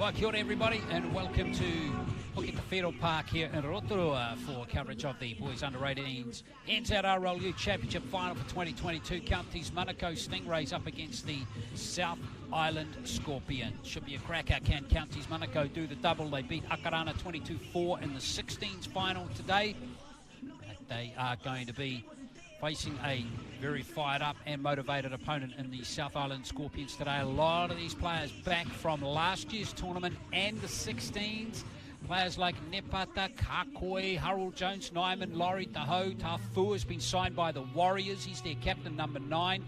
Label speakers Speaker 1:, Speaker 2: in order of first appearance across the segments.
Speaker 1: Well, kia ora everybody, and welcome to Puketa Field Park here in Rotorua for coverage of the Boys Under-18s NZRL Youth Championship Final for 2022. Counties Manukau Stingrays up against the South Island Scorpions. Should be a cracker. Can Counties Manukau do the double? They beat Akarana 22-4 in the 16s final today. They are going to be facing a very fired up and motivated opponent in the South Island Scorpions today. A lot of these players back from last year's tournament and the 16s. Players like Nepata, Kakoi, Harold Jones, Nyman, Laurie, Taho, Tafu has been signed by the Warriors. He's their captain, number 9.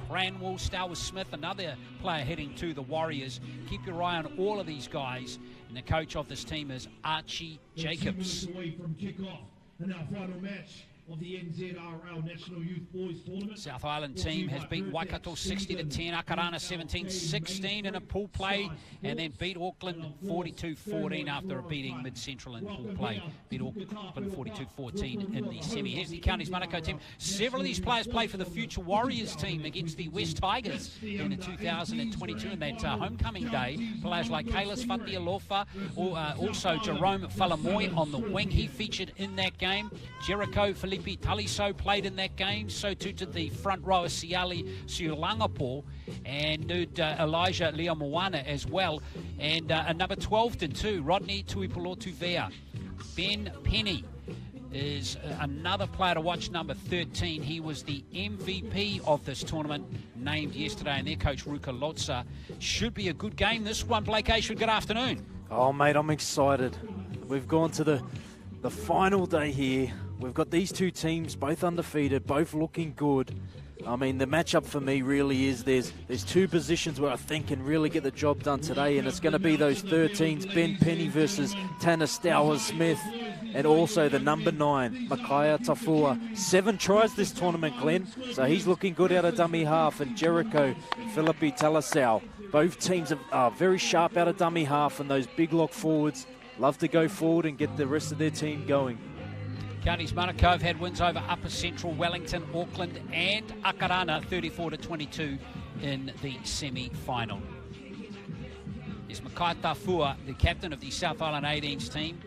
Speaker 1: Cranwell, Stowers Smith, another player heading to the Warriors. Keep your eye on all of these guys. And the coach of this team is Archie Jacobs.
Speaker 2: Away from kick-off in our final match of the NZRL National Youth Boys Tournament.
Speaker 1: South Island team has beat Waikato 60-10, Akarana 17-16 in a pool play, and then beat Auckland 42-14 after beating Mid-Central in pool play. Beat Auckland 42-14 in the semi. Here's the Counties Manukau team. Several of these players play for the Future Warriors team against the West Tigers in 2022 in that homecoming day. Players like Kalis Fatialofa, also Jerome Falamoy on the wing. He featured in that game. Jericho Felipe Taliso played in that game. So too did the front rower Siali Siulangapo and Elijah Leomoana as well. And number 12 to 2, Rodney Tuipolotuvea. Ben Penny is another player to watch, number 13. He was the MVP of this tournament, named yesterday, and their coach Ruka Lotsa. Should be a good game, this one. Blake Ashford, good afternoon.
Speaker 3: Oh, mate, I'm excited. We've gone to the final day here. We've got these two teams, both undefeated, both looking good. I mean, the matchup for me really is there's two positions where I think can really get the job done today, and it's going to be those 13s, Ben Penny versus Tanner Stowers Smith, and also the number 9, Makaya Tafua. 7 tries this tournament, Glenn, so he's looking good out of dummy half, and Jericho Philippi Talasau. Both teams are very sharp out of dummy half, and those big lock forwards love to go forward and get the rest of their team going.
Speaker 1: Counties Manukau have had wins over Upper Central, Wellington, Auckland and Akarana 34-22 in the semi-final. Is Makai Tafua, the captain of the South Island 18s team,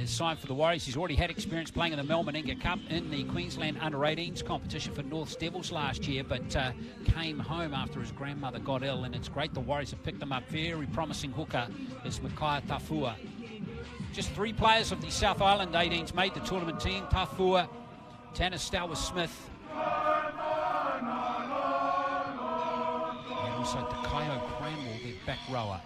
Speaker 1: is signed for the Warriors. He's already had experience playing in the Melbourne Inga Cup in the Queensland Under-18s competition for North's Devils last year, but came home after his grandmother got ill, and it's great the Warriors have picked him up. Very promising hooker is Makai Tafua. Just 3 players of the South Island 18s made the tournament team. Tafua, Tanner Stowers Smith, and also Takayo Cranwell, their back rower.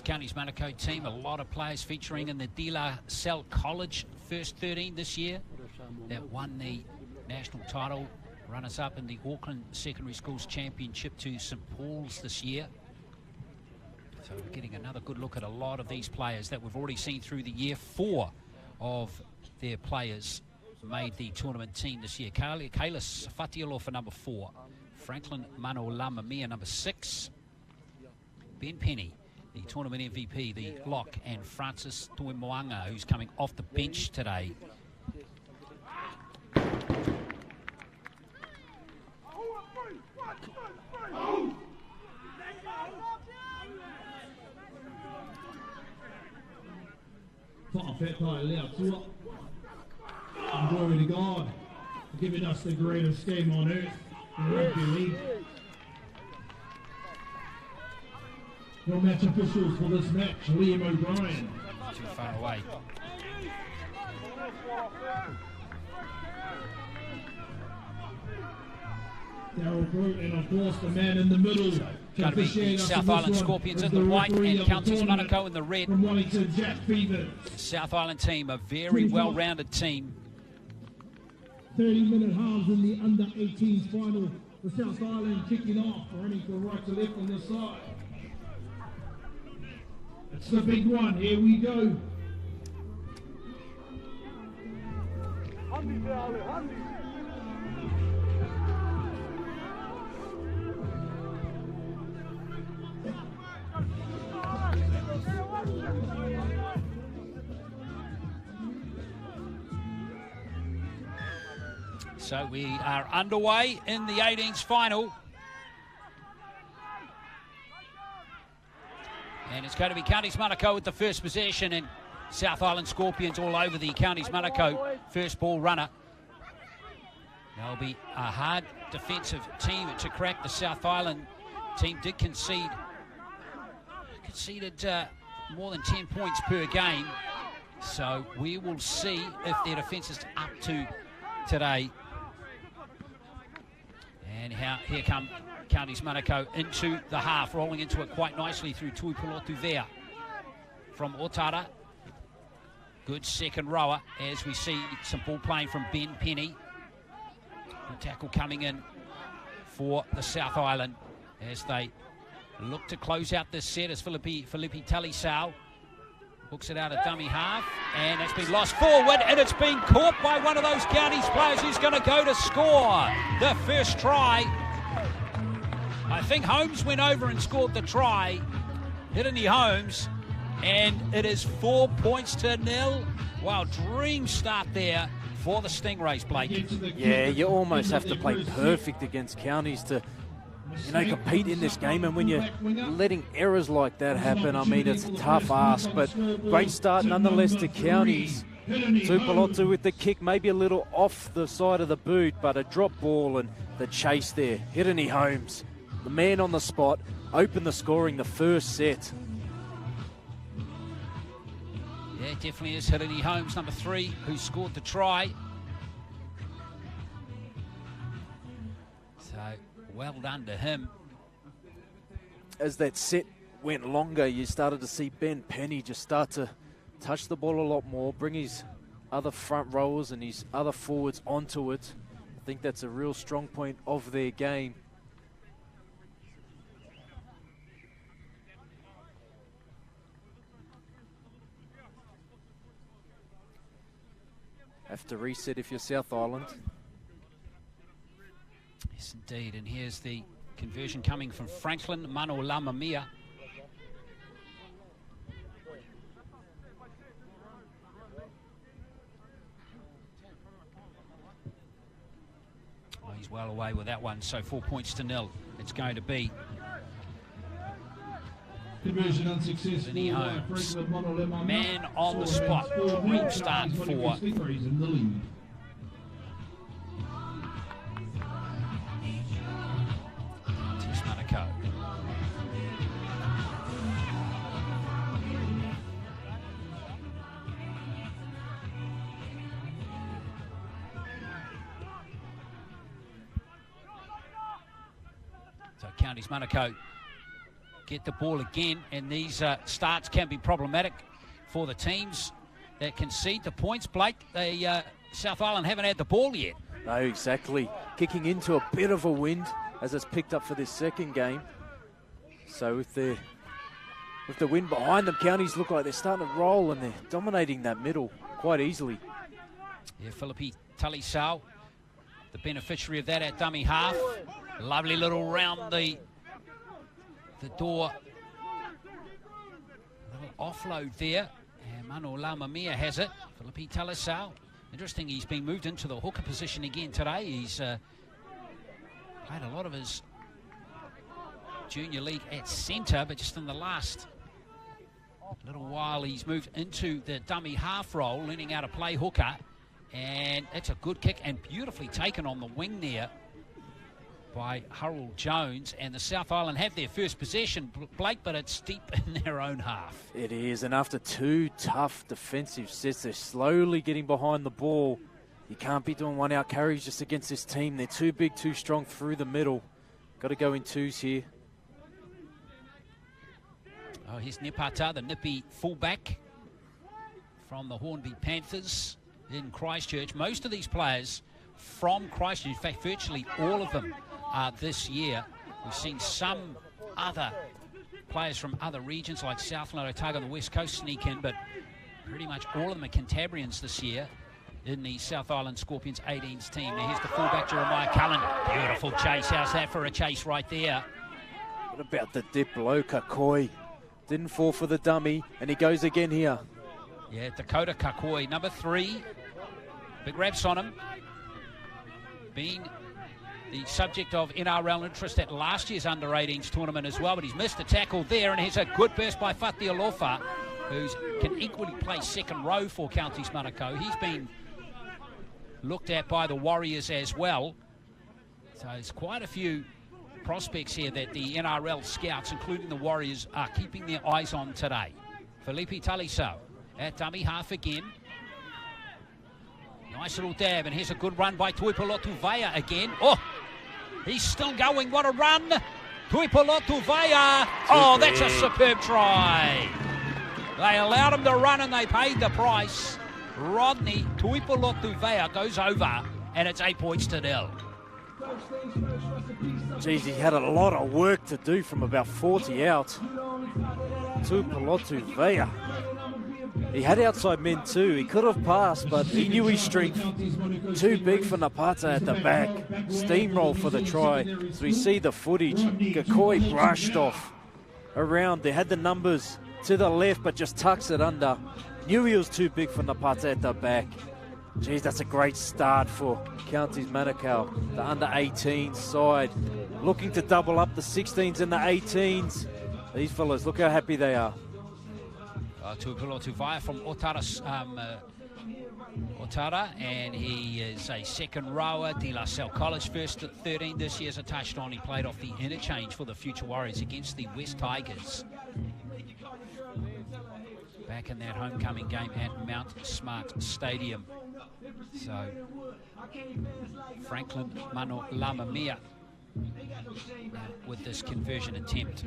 Speaker 1: Counties Manukau team, a lot of players featuring in the De La Salle College first 13 this year that won the national title, runners-up in the Auckland Secondary Schools Championship to St Paul's this year. So we're getting another good look at a lot of these players that we've already seen through the year. 4 of their players made the tournament team this year. Kalis Fatialo for number 4, Franklin Mano Lamamia number 6, Ben Penny, the tournament MVP, the lock, and Francis Tuimoanga, who's coming off the bench today.
Speaker 2: And glory to God for giving us the greatest game on earth in rugby league. Your match officials for this match, Liam O'Brien.
Speaker 1: Too far away.
Speaker 2: Darryl Brute, and of course the man in the middle.
Speaker 1: Going to be the South Island Scorpions in the white and Counties Monaco in the red.
Speaker 2: From Wellington, Jack Beaver.
Speaker 1: South Island team, a very well-rounded team.
Speaker 2: 30-minute halves in the under-18s final. The South Island kicking off, running from right to left on the side. It's the big one. Here we go.
Speaker 1: So we are underway in the 18s final. And it's going to be Counties Monaco with the first possession, and South Island Scorpions all over the Counties Monaco first ball runner. There'll be a hard defensive team to crack. The South Island team did conceded more than 10 points per game. So we will see if their defence is up to today. And here come Counties Monaco into the half, rolling into it quite nicely through Tuipulotu there. From Otara. Good second rower as we see some ball playing from Ben Penny. Good tackle coming in for the South Island as they look to close out this set as Felipe Talisao hooks it out a dummy half, and it's been lost forward, and it's been caught by one of those Counties players who's going to go to score the first try. I think Holmes went over and scored the try, Hirini Holmes, and it is 4 points to 0. Wow, dream start there for the Stingrays, Blake.
Speaker 3: Yeah, you almost have to play perfect against Counties to, compete in this game. And when you're letting errors like that happen, I mean, it's a tough ask. But great start nonetheless to Counties. Tuipulotu with the kick, maybe a little off the side of the boot, but a drop ball and the chase there. Hirini Holmes, the man on the spot, opened the scoring the first set.
Speaker 1: Yeah, definitely is Hirini Holmes, number 3, who scored the try. So, well done to him.
Speaker 3: As that set went longer, you started to see Ben Penny just start to touch the ball a lot more, bring his other front rowers and his other forwards onto it. I think that's a real strong point of their game. Have to reset if you're South Island.
Speaker 1: Yes, indeed. And here's the conversion coming from Franklin Manolamamia. Oh, he's well away with that one. So 4 points to 0. It's going to be.
Speaker 2: Conversion unsuccessful.
Speaker 1: Hirini Holmes, man on the spot. Dream start for Counties Monaco. So Counties Monaco get the ball again, and these starts can be problematic for the teams that concede the points. Blake, South Island haven't had the ball yet.
Speaker 3: No, exactly. Kicking into a bit of a wind as it's picked up for this second game. So with the wind behind them, Counties look like they're starting to roll and they're dominating that middle quite easily.
Speaker 1: Yeah, Felipe Talisao, the beneficiary of that at dummy half. Lovely little round the door. Little offload there. And Manolamamia has it. Felipe Talisao. Interesting, he's been moved into the hooker position again today. He's played a lot of his junior league at centre, but just in the last A little while he's moved into the dummy half role, leaning out a play hooker. And it's a good kick and beautifully taken on the wing there by Harold Jones. And the South Island have their first possession, Blake, but it's deep in their own half.
Speaker 3: It is, and after 2 tough defensive sets, they're slowly getting behind the ball. You can't be doing one-out carries just against this team. They're too big, too strong through the middle. Got to go in twos here.
Speaker 1: Oh, here's Nipata, the nippy fullback from the Hornby Panthers in Christchurch. Most of these players from Christchurch, in fact, virtually all of them are this year. We've seen some other players from other regions like Southland, Otago on the West Coast sneak in, but pretty much all of them are Cantabrians this year in the South Island Scorpions 18s team. Now here's the fullback, Jeremiah Cullen. Beautiful chase. How's that for a chase right there?
Speaker 3: What about the dip low, Kakoi? Didn't fall for the dummy, and he goes again here.
Speaker 1: Yeah, Dakota Kakoi, number 3. Big raps on him. Being the subject of NRL interest at last year's under-18s tournament as well, but he's missed a tackle there, and here's a good burst by Fatialofa, who can equally play second row for Counties Manukau. He's been looked at by the Warriors as well. So there's quite a few prospects here that the NRL scouts, including the Warriors, are keeping their eyes on today. Felipe Taliso at dummy half again. Nice little dab, and here's a good run by Tuipulotu Vaya again. Oh, he's still going. What a run. Tuipulotu Vaya. Oh, that's a superb try. They allowed him to run and they paid the price. Rodney Tuipulotu Vaya goes over, and it's 8-0.
Speaker 3: Geez, he had a lot of work to do from about 40 out. Tuipulotu Vaya. He had outside men too. He could have passed, but he knew his strength. Too big for Napata at the back. Steamroll for the try. So we see the footage. Kakoi brushed off around. They had the numbers to the left, but just tucks it under. Knew he was too big for Napata at the back. Geez, that's a great start for Counties Manukau, the under-18 side. Looking to double up the 16s and the 18s. These fellas, look how happy they are.
Speaker 1: Tuipulotu Vaya from Otara, and he is a second rower. De La Salle College, first at 13 this year, as I touched on. He played off the interchange for the Future Warriors against the West Tigers back in that homecoming game at Mount Smart Stadium. So Franklin Mano Lamamia with this conversion attempt.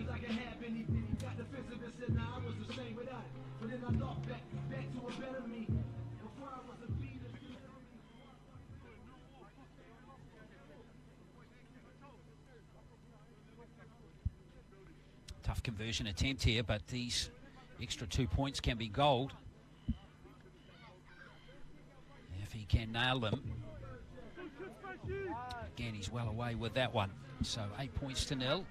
Speaker 1: Tough conversion attempt here, but these extra 2 points can be gold if he can nail them. Again, he's well away with that one. So 8-0.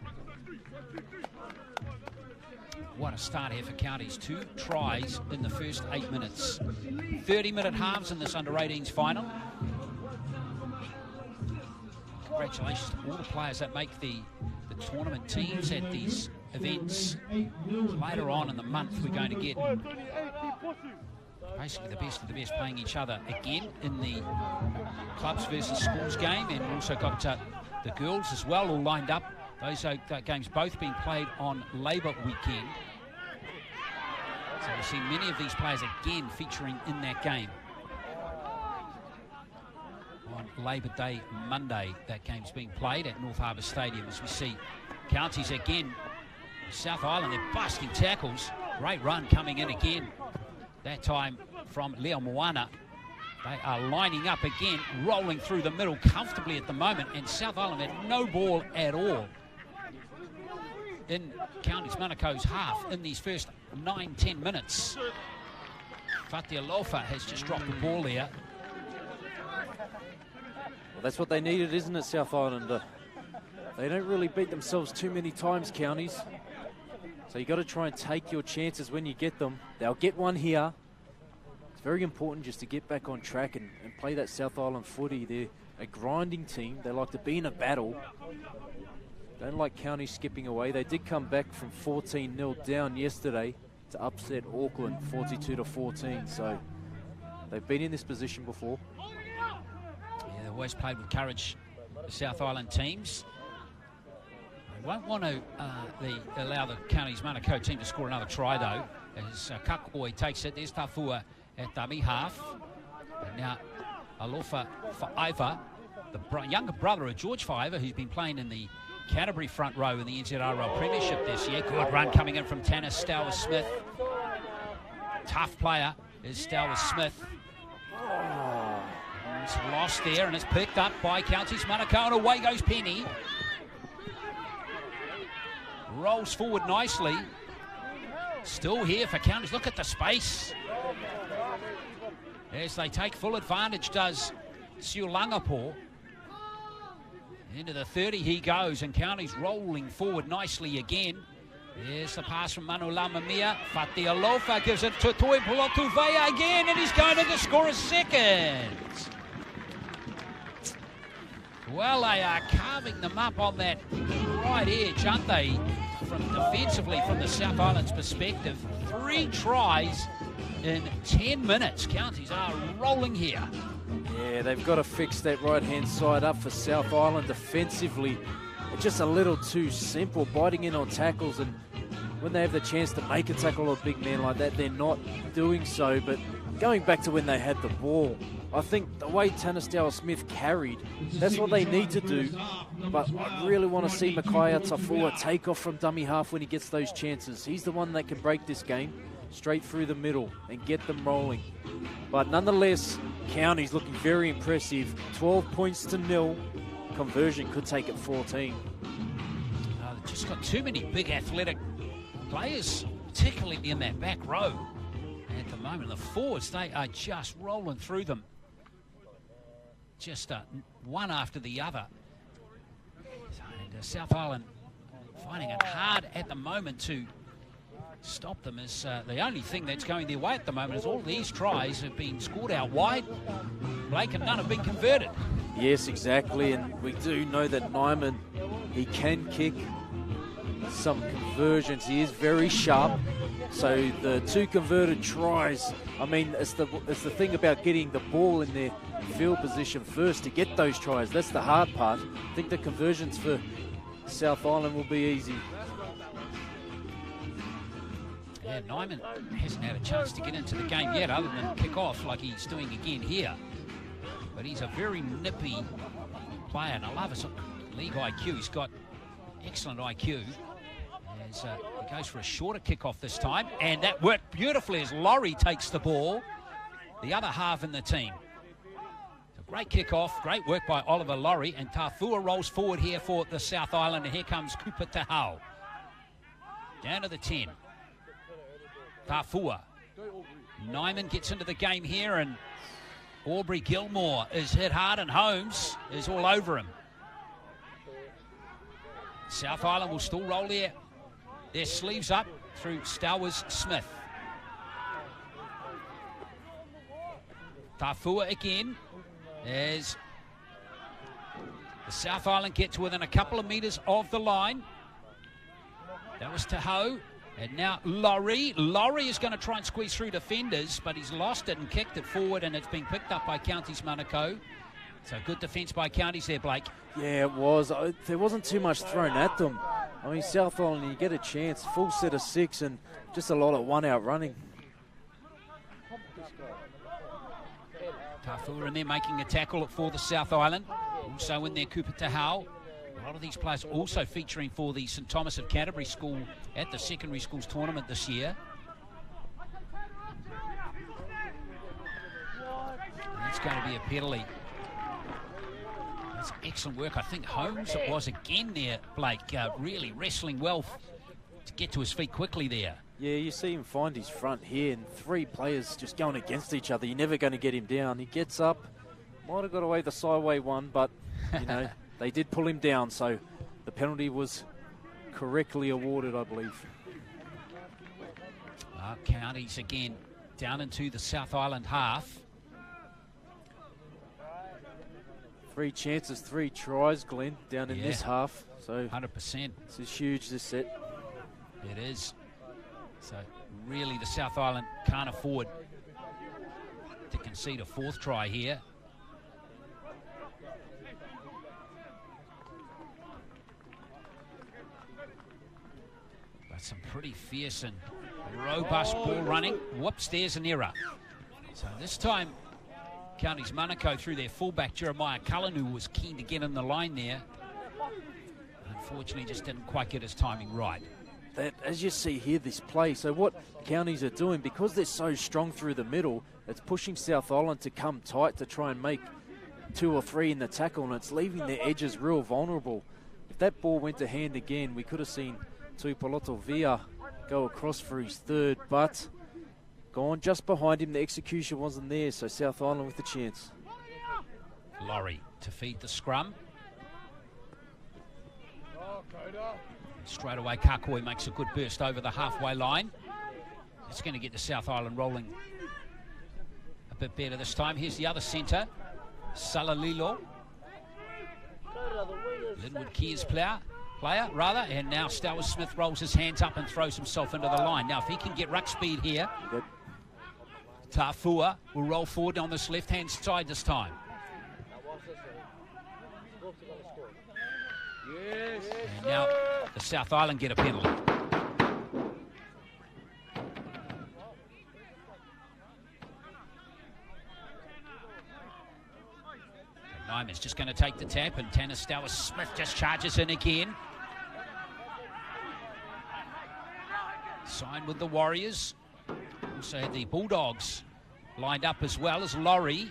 Speaker 1: What a start here for Counties. 2 tries in the first 8 minutes. 30-minute halves in this under-18s final. Congratulations to all the players that make the tournament teams at these events. Later on in the month, we're going to get basically the best of the best playing each other again in the clubs versus schools game, and we've also got the girls as well all lined up. Those games both being played on Labour weekend. So we'll see many of these players again featuring in that game. On Labour Day Monday, that game's being played at North Harbour Stadium, as we see Counties again. South Island, they're busting tackles. Great run coming in again. That time from Leo Moana. They are lining up again, rolling through the middle comfortably at the moment, and South Island had no ball at all in Counties Manukau's half in these first 9-10 minutes. Fatialofa has just dropped the ball there.
Speaker 3: Well, that's what they needed, isn't it, South Island? They don't really beat themselves too many times, Counties. So you got to try and take your chances when you get them. They'll get one here. It's very important just to get back on track and play that South Island footy. They're a grinding team. They like to be in a battle. Don't like Counties skipping away. They did come back from 14-0 down yesterday to upset Auckland 42-14. So they've been in this position before.
Speaker 1: Yeah, they've always played with courage, the South Island teams. They won't want to allow the Counties Manukau team to score another try, though, as Kakoi takes it. There's Tafua at dummy half. And now Alofa Fa'aiva, the younger brother of George Fa'aiva, who's been playing in the Canterbury front row in the NZRL Premiership this year. Good run coming in from Tanner Stowers-Smith. Tough player is Stowers-Smith. It's lost there, and it's picked up by Counties Manukau, and away goes Penny. Rolls forward nicely. Still here for Counties. Look at the space. As they take full advantage, does Siulangapore. Into the 30 he goes, and Counties rolling forward nicely again. There's the pass from Manu Lamamia. Fati Alofa gives it to Toi Polotuvea again, and he's going to score a second. Well, they are carving them up on that right edge, aren't they? From defensively, from the South Island's perspective. 3 tries in 10 minutes. Counties are rolling here.
Speaker 3: Yeah, they've got to fix that right-hand side up for South Island defensively. It's just a little too simple, biting in on tackles, and when they have the chance to make a tackle on a big man like that, they're not doing so. But going back to when they had the ball, I think the way Tanner Stowers-Smith carried, that's what they need to do. But I really want to see Makaia Tafua take off from dummy half when he gets those chances. He's the one that can break this game straight through the middle and get them rolling. But nonetheless, Counties looking very impressive. 12 points to 0. Conversion could take it 14.
Speaker 1: They've just got too many big athletic players, particularly in that back row. At the moment, the forwards, they are just rolling through them. Just one after the other. And South Island finding it hard at the moment to stop them. Is the only thing that's going their way at the moment is all these tries have been scored out wide, Blake, and none have been converted.
Speaker 3: Yes, exactly, and we do know that Nyman, he can kick some conversions. He is very sharp. So the 2 converted tries, I mean, it's the thing about getting the ball in their field position first to get those tries. That's the hard part. I think the conversions for South Island will be easy.
Speaker 1: Yeah, Nyman hasn't had a chance to get into the game yet other than kick off like he's doing again here. But he's a very nippy player, and I love his league IQ. He's got excellent IQ. As he goes for a shorter kickoff this time, and that worked beautifully as Laurie takes the ball, the other half in the team. So great kickoff, great work by Oliver Laurie, and Tafua rolls forward here for the South Island, and here comes Kupa Tahau. Down to the 10. Tafua. Nyman gets into the game here, and Aubrey Gilmore is hit hard, and Holmes is all over him. South Island will still roll here. Their sleeves up through Stowers-Smith. Tafua again as the South Island get to within a couple of metres of the line. That was Tahau. And now Laurie. Laurie is going to try and squeeze through defenders, but he's lost it and kicked it forward, and it's been picked up by Counties Manukau. So good defence by Counties there, Blake.
Speaker 3: Yeah, it was. There wasn't too much thrown at them. I mean, South Island, you get a chance, full set of 6, and just a lot of one-out running.
Speaker 1: Tafua in there making a tackle for the South Island. Also in there, Kupa Tahau. A lot of these players also featuring for the St Thomas of Canterbury School at the secondary schools tournament this year. And that's going to be a penalty. That's excellent work. I think Holmes it was again there, Blake, really wrestling well to get to his feet quickly there.
Speaker 3: Yeah, you see him find his front here, and 3 players just going against each other. You're never going to get him down. He gets up, might have got away the sideway one, but, you know, they did pull him down, so the penalty was correctly awarded, I believe.
Speaker 1: Counties again down into the South Island half.
Speaker 3: 3 chances, 3 tries, Glenn, down in this half. So
Speaker 1: 100%.
Speaker 3: This is huge, this set.
Speaker 1: It is. So really the South Island can't afford to concede a fourth try here. But some pretty fierce and robust ball running. Whoops, there's an error. So this time, Counties Manukau through their fullback, Jeremiah Cullen, who was keen to get in the line there. Unfortunately, just didn't quite get his timing right.
Speaker 3: That, as you see here, this play, so what Counties are doing, because they're so strong through the middle, it's pushing South Island to come tight to try and make 2 or 3 in the tackle, and it's leaving their edges real vulnerable. If that ball went to hand again, we could have seen Tuipulotu Via go across for his third, but gone just behind him. The execution wasn't there, so South Island with the chance.
Speaker 1: Laurie to feed the scrum. Straight away, Kakoi makes a good burst over the halfway line. It's going to get the South Island rolling a bit better this time. Here's the other centre, Salalilo. Linwood Keir's player, and now Stowers Smith rolls his hands up and throws himself into the line. Now, if he can get ruck speed here,
Speaker 3: Yep.
Speaker 1: Tafua will roll forward on this left-hand side this time. And now the South Island get a penalty. Nyman's just going to take the tap, and Tanner Stowers Smith just charges in again. Signed with the Warriors. Also had the Bulldogs lined up as well as Laurie.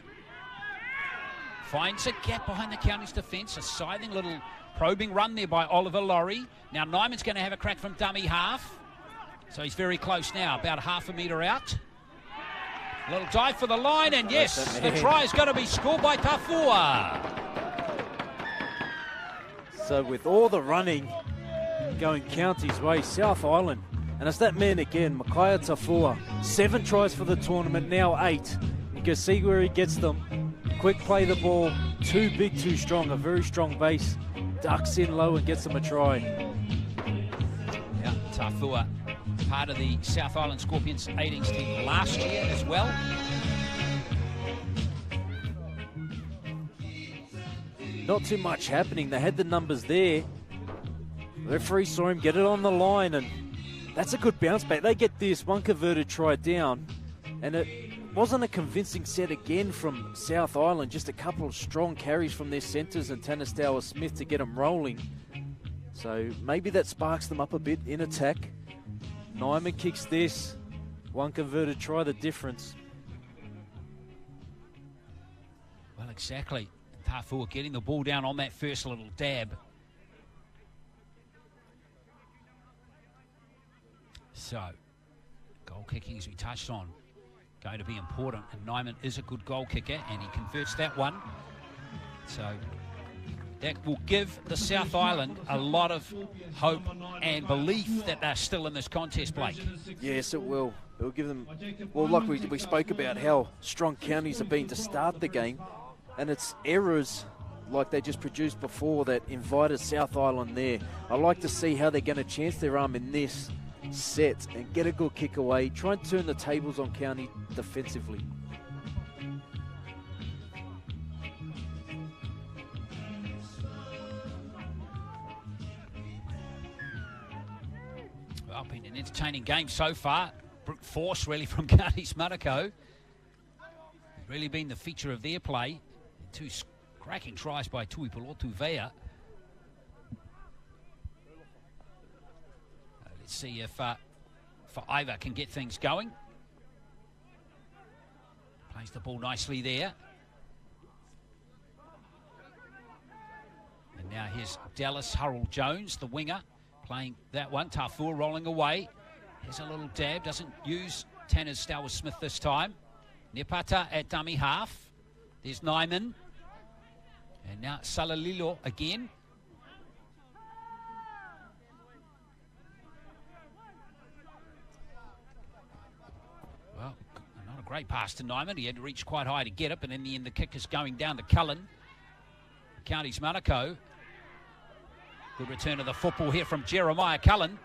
Speaker 1: Finds a gap behind the Counties defence. A scything little probing run there by Oliver Laurie. Now Nyman's going to have a crack from dummy half. So he's very close now, about half a metre out. A little dive for the line, and yes, the try is going to be scored by Tafua.
Speaker 3: So with all the running going Counties' way, South Island, and it's that man again, Makaya Tafua, 7 tries for the tournament, now 8. You can see where he gets them. Quick play the ball, too big, too strong, a very strong base. Ducks in low and gets them a try.
Speaker 1: Yeah, Tafua, part of the South Island Scorpions 18s team last year as well.
Speaker 3: Not too much happening. They had the numbers there. The referee saw him get it on the line, and that's a good bounce back. They get this one converted try down, and it wasn't a convincing set again from South Island. Just a couple of strong carries from their centres and Tanner Stowers Smith to get them rolling. So maybe that sparks them up a bit in attack. Nyman kicks this. One converted try, the difference.
Speaker 1: Well, exactly. Tafua getting the ball down on that first little dab. So, goal kicking, as we touched on, going to be important. And Nyman is a good goal kicker, and he converts that one. So, that will give the South Island a lot of hope and belief that they're still in this contest, Blake.
Speaker 3: Yes, it will. It will give them... Well, like we spoke about how strong Counties have been to start the game, and it's errors like they just produced before that invited South Island there. I like to see how they're going to chance their arm in this set and get a good kick away, try and turn the tables on County defensively.
Speaker 1: Well, been an entertaining game so far. Brute force really from Counties Manukau. Really been the feature of their play. 2 cracking tries by Tuipulotu Vea. Let's see if Iva can get things going. Plays the ball nicely there. And now here's Dallas Hurrell-Jones, the winger, playing that one. Tafua rolling away. Here's a little dab. Doesn't use Tanner Stowers Smith this time. Nepata at dummy half. There's Nyman. And now Salalilo again. Well, not a great pass to Nyman. He had to reach quite high to get it, but in the end the kick is going down to Cullen. Counties Manukau. Good return of the football here from Jeremiah Cullen.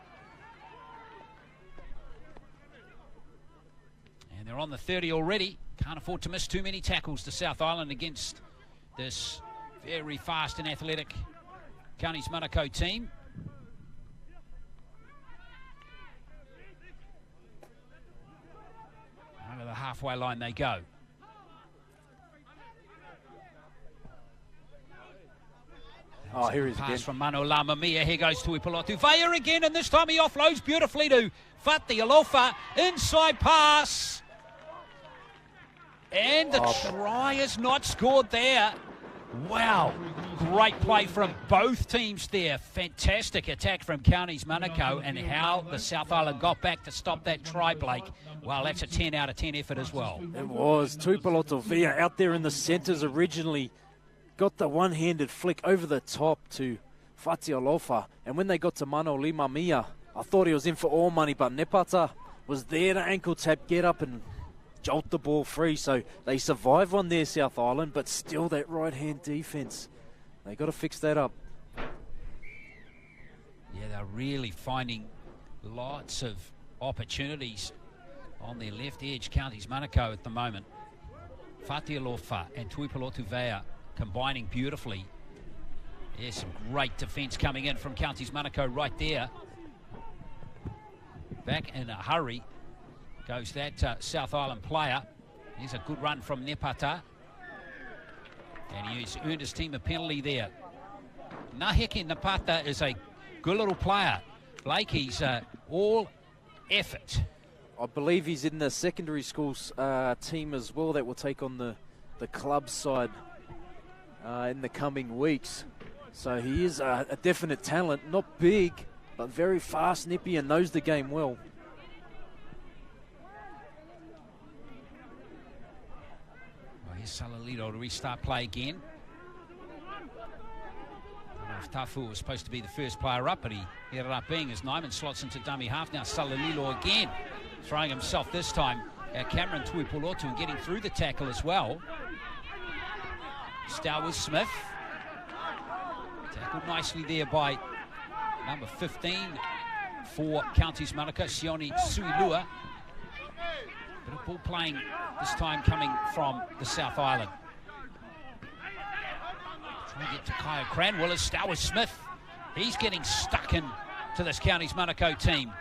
Speaker 1: And they're on the 30 already. Can't afford to miss too many tackles to South Island against this very fast and athletic Counties Manukau team. Over the halfway line they go.
Speaker 3: Oh, here he is
Speaker 1: Pass
Speaker 3: again.
Speaker 1: from Mano Lamamia. Here goes Tuipulotu. Vaya again, and this time he offloads beautifully to Fati Alofa. Inside pass. And the try is not scored there. Wow. Great play from both teams there. Fantastic attack from Counties Manukau, and how the South Island got back to stop that try, Blake. Well, that's a 10 out of 10 effort as well.
Speaker 3: It was. Tuipulotu Via out there in the centres originally. Got the one-handed flick over the top to Fati Alofa. And when they got to Mano Limamia, I thought he was in for all money, but Nepata was there to ankle tap, get up and jolt the ball free. So they survive on their South Island, but still that right-hand defence. They got to fix that up.
Speaker 1: Yeah, they're really finding lots of opportunities on their left edge, Counties Manukau at the moment. Fati Alofa and Tuipulotu Vea combining beautifully. There's some great defence coming in from Counties Manukau right there. Back in a hurry goes that South Island player. Here's a good run from Nepata. And he's earned his team a penalty there. Naheke Nepata is a good little player. Blake, he's all effort.
Speaker 3: I believe he's in the secondary schools team as well that will take on the club side in the coming weeks. So he is a definite talent, not big, but very fast, nippy, and knows the game well.
Speaker 1: Well, here's Salalito to restart play again. I don't know if Tafu was supposed to be the first player up, but he ended up being as Nyman slots into dummy half. Now Salalilo again, throwing himself this time at Cameron Tuipulotu and getting through the tackle as well. Stowers Smith. Tackled nicely there by number 15 for Counties Manukau, Sione Suilua. Bit of ball playing this time coming from the South Island. Trying to get to Kyle Cranwell as Stowers Smith. He's getting stuck in to this Counties Manukau team.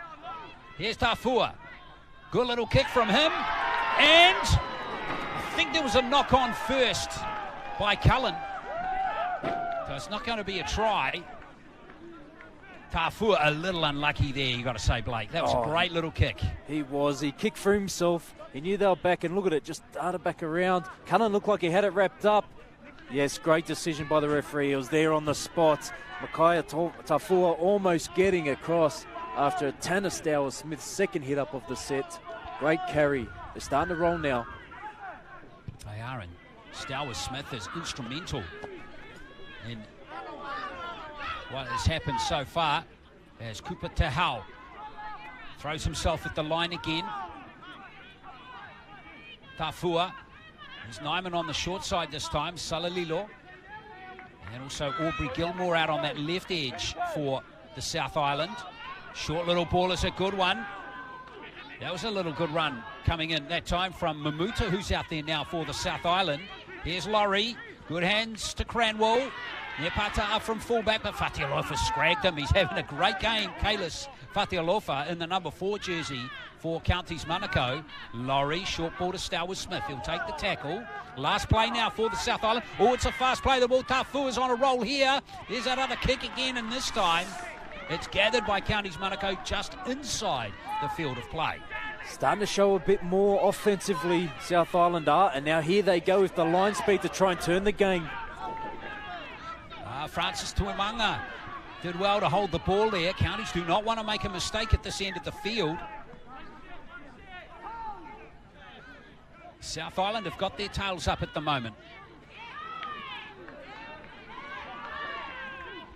Speaker 1: Here's Tafua. Good little kick from him. And I think there was a knock on first by Cullen. So it's not going to be a try. Tafua a little unlucky there, you got to say, Blake. That was a great little kick.
Speaker 3: He was. He kicked for himself. He knew they were back, and look at it, just darted back around. Cullen looked like he had it wrapped up. Yes, great decision by the referee. He was there on the spot. Makaya Tafua almost getting across after Tanner Stowers Smith's second hit up of the set. Great carry. They're starting to roll now.
Speaker 1: They are, and Stowers Smith is instrumental in what has happened so far as Cooper Tahau throws himself at the line again. Tafua. There's Nyman on the short side this time, Salalilo. And also Aubrey Gilmore out on that left edge for the South Island. Short little ball is a good one. That was a little good run coming in that time from Mamuta, who's out there now for the South Island. Here's Laurie. Good hands to Cranwell. Nepata up from fullback, but Fatialofa scragged him. He's having a great game. Kalis Fatialofa in the number 4 jersey for Counties Manukau. Laurie, short ball to Stowers Smith. He'll take the tackle. Last play now for the South Island. Oh, it's a fast play. The ball. Tafu is on a roll here. There's that other kick again, and this time it's gathered by Counties Manukau just inside the field of play.
Speaker 3: Starting to show a bit more offensively, South Island are, and now here they go with the line speed to try and turn the game.
Speaker 1: Francis Tuimanga did well to hold the ball there. Counties do not want to make a mistake at this end of the field. South Island have got their tails up at the moment.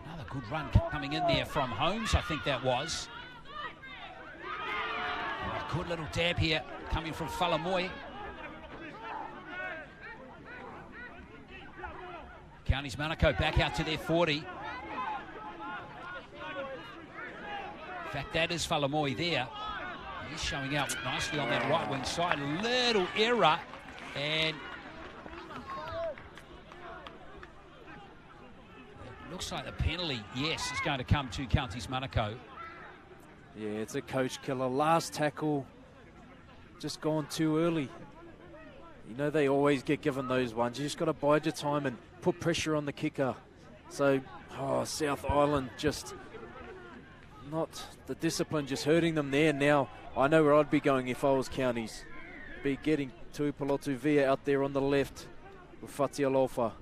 Speaker 1: Another good run coming in there from Holmes, I think that was. A good little dab here coming from Falamoy. Counties Manukau back out to their 40. In fact, that is Falamoy there. He's showing out nicely on that right wing side. Little error, and it looks like the penalty, yes, is going to come to Counties Manukau.
Speaker 3: Yeah, it's a coach killer. Last tackle, just gone too early. You know they always get given those ones. You just got to bide your time and put pressure on the kicker. So, South Island just not the discipline, just hurting them there. Now, I know where I'd be going if I was Counties. Be getting Tuipulotu Via out there on the left with Fatialofa.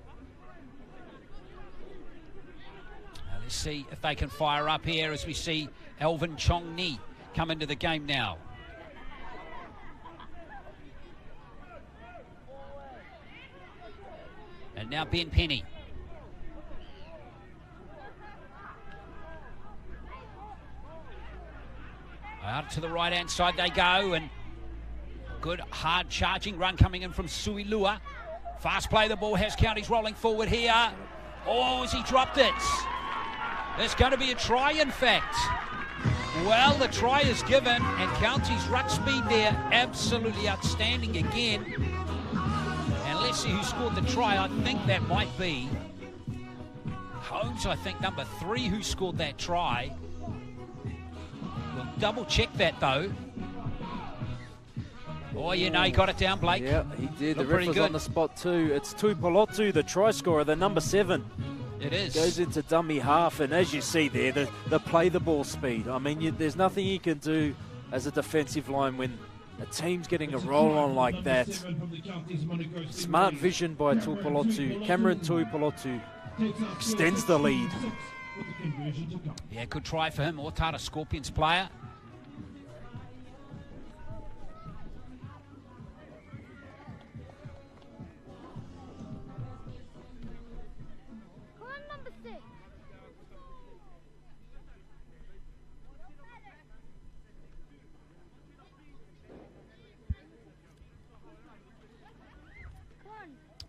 Speaker 1: Let's see if they can fire up here as we see Alvin Chong-Ni come into the game now. And now Ben Penny. Out to the right-hand side they go, and good hard charging run coming in from Suilua. Fast play, the ball has Counties rolling forward here. Oh, has he dropped it? There's going to be a try, in fact. Well, the try is given, and Counties' ruck speed there, absolutely outstanding again. And let's see who scored the try. I think that might be Holmes, I think, number 3, who scored that try. We'll double check that, though. Oh, you know, he got it down, Blake.
Speaker 3: Yeah, he did.
Speaker 1: Looked
Speaker 3: the ref was
Speaker 1: good
Speaker 3: on the spot too. It's Tuipulotu, the try scorer, the number 7.
Speaker 1: It is.
Speaker 3: Goes into dummy half, and as you see there, the play the ball speed. I mean, there's nothing you can do as a defensive line when a team's getting a roll on like that. Smart vision by Tuipulotu. Cameron Tuipulotu extends the lead.
Speaker 1: Yeah, good try for him. Otara Scorpions player.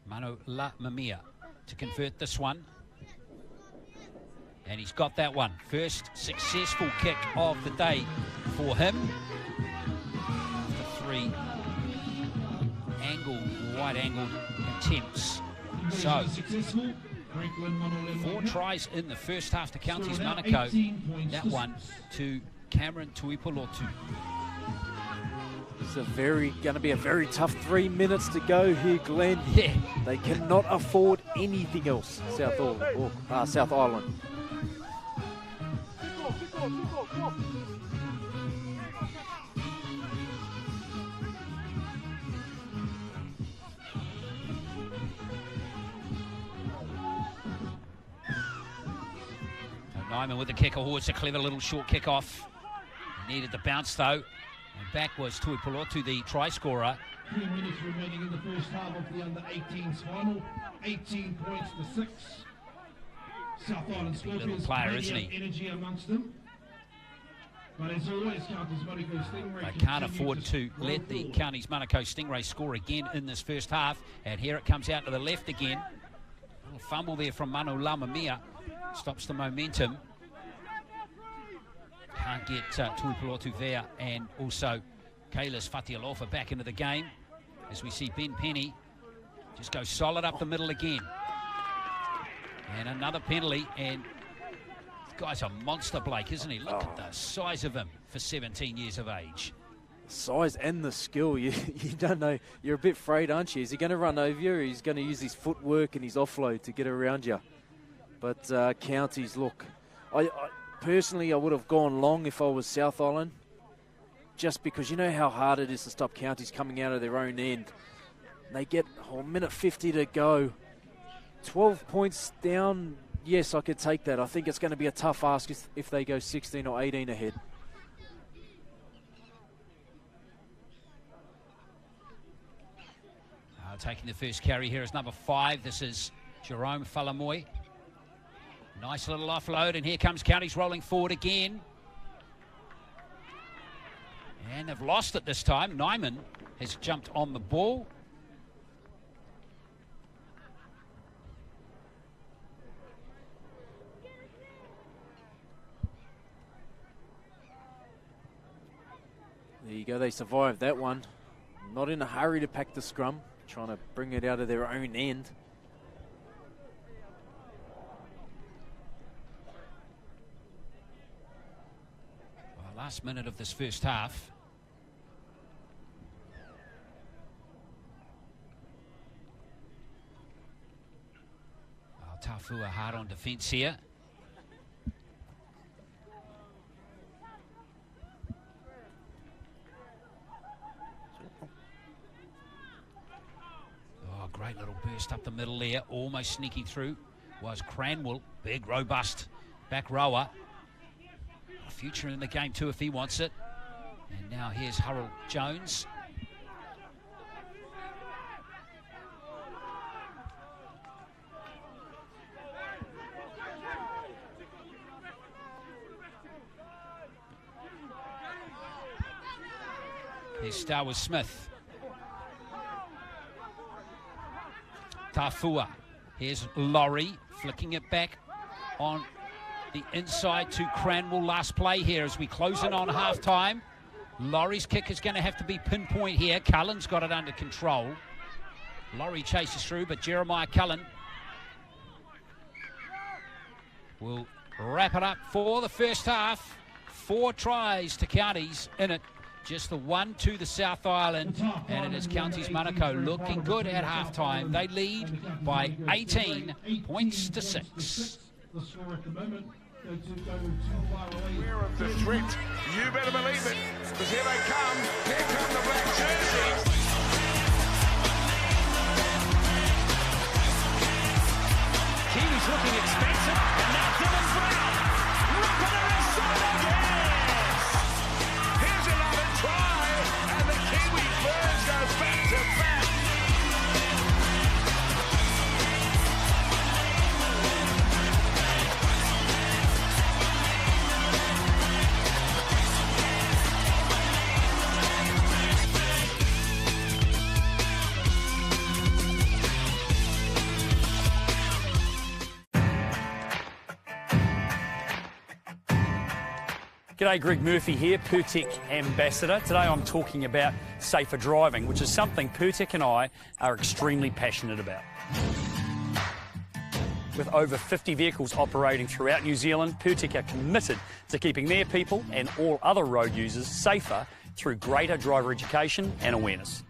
Speaker 1: Mano La Mamia to convert this one. And he's got that one. First successful kick of the day for him. After 3 wide-angled attempts. So, 4 tries in the first half to Counties Manukau. That one to Cameron Tuipulotu.
Speaker 3: It's going to be a very tough 3 minutes to go here, Glenn.
Speaker 1: Yeah.
Speaker 3: They cannot afford anything else, South Island.
Speaker 1: Nyman with the kick. Oh, it's a clever little short kick off. He needed the bounce though. And back was Tuipulotu, the try scorer.
Speaker 2: 3 minutes remaining in the first half of the under-18s final. 18 points to 6. South Island Scorpions,
Speaker 1: player, isn't he?
Speaker 2: Energy amongst them. But as always, Counties Manukau Stingray.
Speaker 1: They can't afford to let the Counties Manukau Stingray score again in this first half. And here it comes out to the left again. A little fumble there from Manu Lamamia. Stops the momentum. Can't get Tuipulotu there, and also Kailis Fatialofa back into the game as we see Ben Penny just go solid up the middle again. And another penalty, and this guy's a monster, Blake, isn't he? Look at the size of him for 17 years of age.
Speaker 3: Size and the skill, you don't know. You're a bit afraid, aren't you? Is he going to run over you, or he's going to use his footwork and his offload to get around you? But Counties, look, personally, I would have gone long if I was South Island, just because you know how hard it is to stop Counties coming out of their own end. They get a minute 50 to go. 12 points down, yes, I could take that. I think it's going to be a tough ask if they go 16 or 18 ahead.
Speaker 1: Taking the first carry here is number 5. This is Jerome Falamoy. Nice little offload, and here comes Counties rolling forward again. And they've lost it this time. Nyman has jumped on the ball.
Speaker 3: go, they survived that one. Not in a hurry to pack the scrum, trying to bring it out of their own end.
Speaker 1: Well, last minute of this first half. Oh, Tafua hard on defence here. Great little burst up the middle there, almost sneaking through was Cranwell, big, robust back rower. A future in the game too if he wants it. And now here's Harold Jones. Here's Star with Smith. Tafua. Here's Laurie flicking it back on the inside to Cranwell. Last play here as we close in on half-time. Laurie's kick is going to have to be pinpoint here. Cullen's got it under control. Laurie chases through, but Jeremiah Cullen will wrap it up for the first half. 4 tries to Counties in it. Just the one to the South Island, and it is Counties Manukau looking good at halftime. They lead by 18 points to 6.
Speaker 4: Aware of the threat, you better believe it, because here they come. Here come the black jerseys.
Speaker 5: Kiwis looking expensive, and now Dylan Brown. Look at the inside again.
Speaker 4: Here's another try, and the Kiwi Birds goes back to back.
Speaker 5: G'day, Greg Murphy here, Purtec Ambassador. Today I'm talking about safer driving, which is something Purtec and I are extremely passionate about. With over 50 vehicles operating throughout New Zealand, Purtec are committed to keeping their people and all other road users safer through greater driver education and awareness.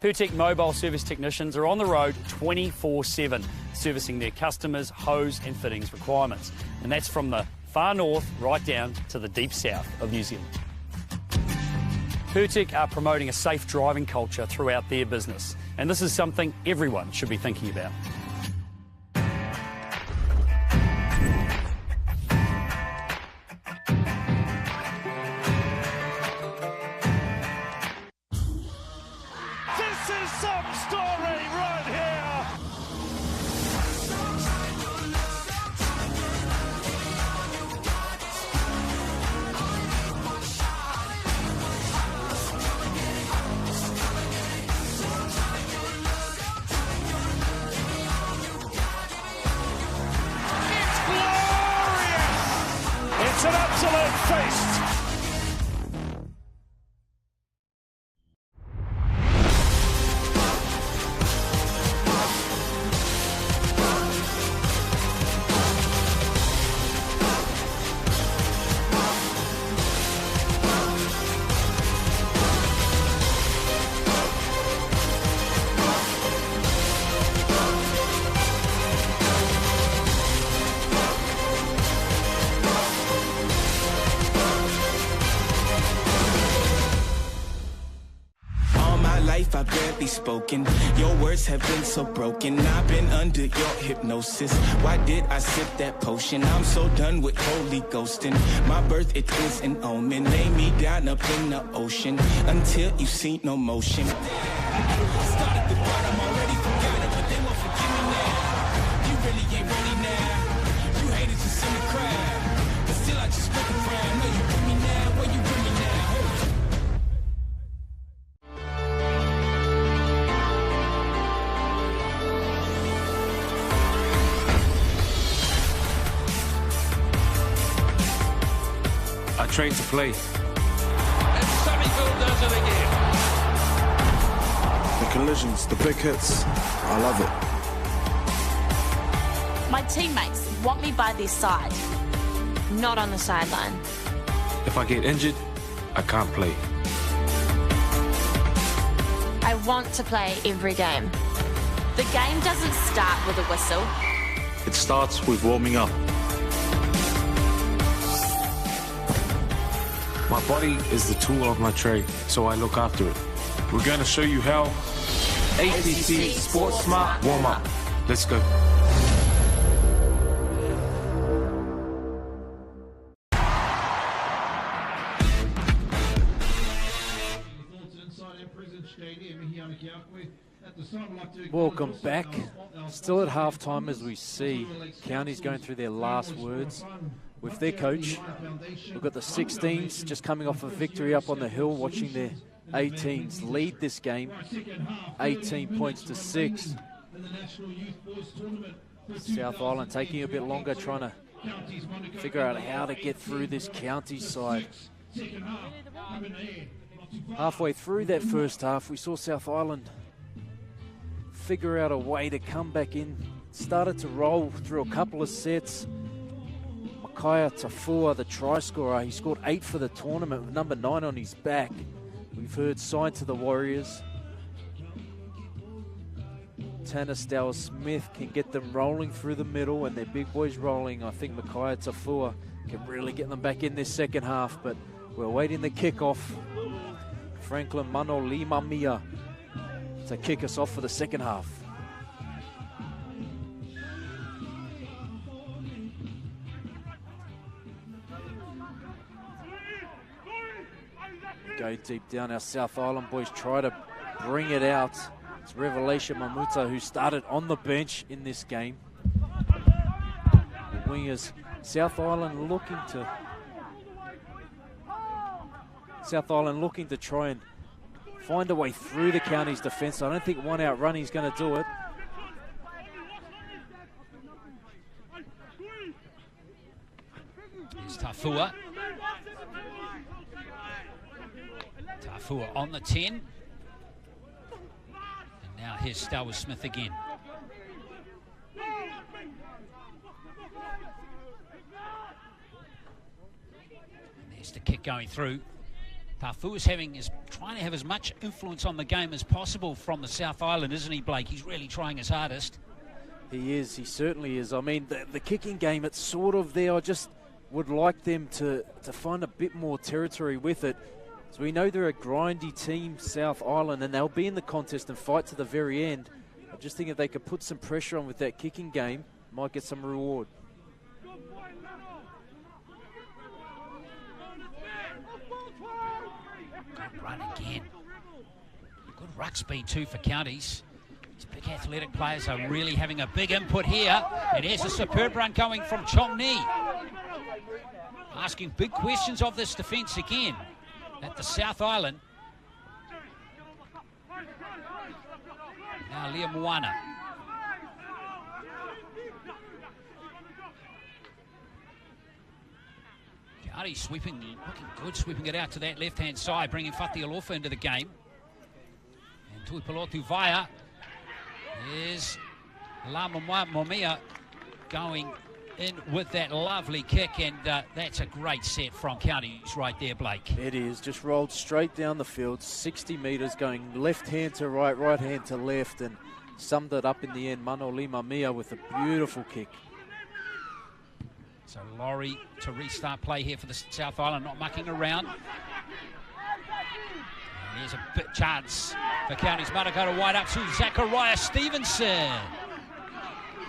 Speaker 5: Purtec mobile service technicians are on the road 24/7, servicing their customers' hose and fittings requirements. And that's from the far north right down to the deep south of New Zealand. Purtec are promoting a safe driving culture throughout their business, and this is something everyone should be thinking about.
Speaker 4: This is some story right here. It's an absolute feast.
Speaker 6: I've barely spoken. Your words have been so broken. I've been under your hypnosis. Why did I sip that potion? I'm so done with holy ghosting. My birth, it is an omen. Lay me down up in the ocean until you see no motion. Started the bottom, already forgot it, but they won't forgive me now. You really ain't ready now. You haters just in the crowd, but still I just make a frown. No, you with me now, where you with me now?
Speaker 7: I train to play.
Speaker 4: And Sunnyville does does it again.
Speaker 7: The collisions, the big hits, I love it.
Speaker 8: My teammates want me by their side, not on the sideline.
Speaker 7: If I get injured, I can't play.
Speaker 8: I want to play every game. The game doesn't start with a whistle.
Speaker 7: It starts with warming up. My body is the tool of my trade, so I look after it. We're going to show you how. ATC Sports Smart Warm Up. Let's go.
Speaker 3: Welcome back. Still at halftime as we see Counties going through their last words with their coach. We've got the 16s just coming off a victory up on the hill, watching their 18s lead this game 18 points to 6. South Island taking a bit longer, trying to figure out how to get through this county side. Halfway through that first half, we saw South Island figure out a way to come back in. Started to roll through a couple of sets. Makaya Tafua, the try scorer, he scored 8 for the tournament with number 9 on his back. We've heard sign to the Warriors. Tanner Stower-Smith can get them rolling through the middle, and their big boys rolling. I think Makaya Tafua can really get them back in this second half, but we're waiting the kickoff. Franklin Manolimamia to kick us off for the second half. Go deep down. Our South Island boys try to bring it out. It's Revelation Mamuta who started on the bench in this game. The wingers, South Island looking to try and find a way through the Counties' defence. I don't think one out running is going to do it.
Speaker 1: Here's Tafua. Tafua on the 10. And now here's Stower-Smith again. And there's the kick going through. Tafua's trying to have as much influence on the game as possible from the South Island, isn't he, Blake? He's really trying his hardest.
Speaker 3: He is, he certainly is. I mean, the kicking game, it's sort of there. I just would like them to find a bit more territory with it. So we know they're a grindy team, South Island, and they'll be in the contest and fight to the very end. I just think if they could put some pressure on with that kicking game, might get some reward.
Speaker 1: Good run again. Good ruck speed too for Counties. These big athletic players are really having a big input here. And here's a superb run going from Chong Ni. Asking big questions of this defence again at the South Island. Now Liam Moana. Counties sweeping, looking good, sweeping it out to that left-hand side, bringing Fati Alofa into the game. And Tuipulotu Vaya is La Momia going in with that lovely kick, and that's a great set from Counties right there, Blake.
Speaker 3: It is, just rolled straight down the field, 60 metres, going left hand to right, right hand to left, and summed it up in the end. Manolima Mia with a beautiful kick.
Speaker 1: So Laurie to restart play here for the South Island, not mucking around. And there's a bit chance for Counties. Matakara wide up to Zachariah Stevenson.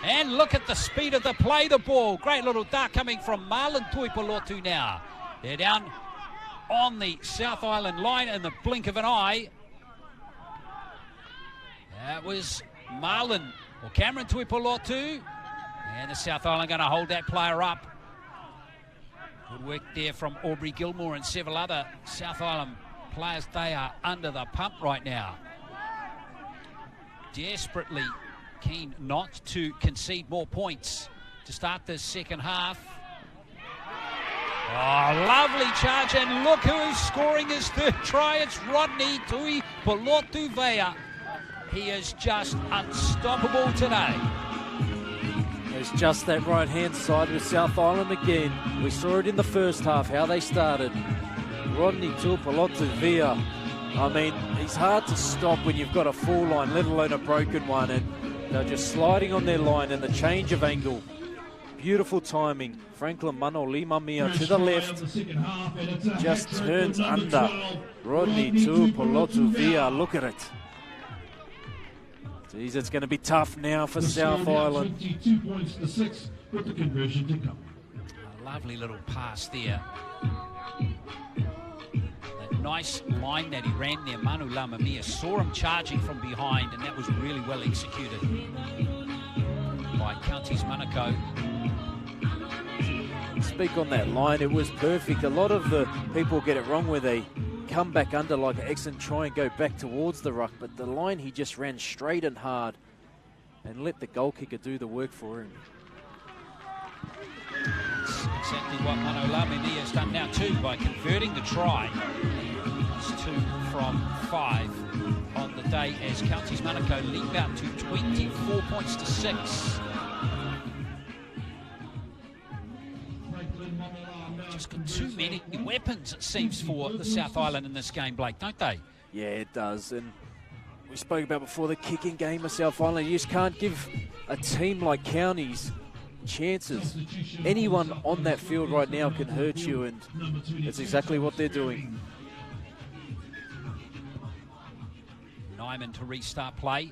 Speaker 1: And look at the speed of the play, the ball. Great little dart coming from Marlon Tuipulotu now. They're down on the South Island line in the blink of an eye. That was Marlon, or Cameron Tuipulotu. And the South Island going to hold that player up. Good work there from Aubrey Gilmore and several other South Island players. They are under the pump right now. Desperately keen not to concede more points to start this second half. Oh, lovely charge, and look who is scoring his third try. It's Rodney Tui Polotuvea. He is just unstoppable today.
Speaker 3: It's just that right-hand side with South Island again. We saw it in the first half, how they started. Rodney Tui Polotuvea. I mean, he's hard to stop when you've got a full line, let alone a broken one, and they're just sliding on their line, and the change of angle. Beautiful timing. Franklin Mano Limamia to the left. Just turns under. Rodney Tui Polotuvea. Look at it. Jeez, it's going to be tough now for South Island.
Speaker 2: 22 points to 6 with the conversion to come.
Speaker 1: A lovely little pass there. That nice line that he ran there, Manu Lamamia saw him charging from behind, and that was really well executed by Counties Manukau.
Speaker 3: Speak on that line, it was perfect. A lot of the people get it wrong where they come back under like X and try and go back towards the ruck, but the line he just ran straight and hard and let the goal kicker do the work for him.
Speaker 1: That's exactly what Manu Lamamia has done now too by converting the try. It's 2 from 5 on the day as Counties Manukau leap out to 24 points to 6. Just got too many weapons, it seems, for the South Island in this game, Blake, don't they?
Speaker 3: Yeah, it does. And we spoke about before the kicking game of South Island. You just can't give a team like Counties chances. Anyone on that field right now can hurt you, and that's exactly what they're doing.
Speaker 1: Nyman to restart play.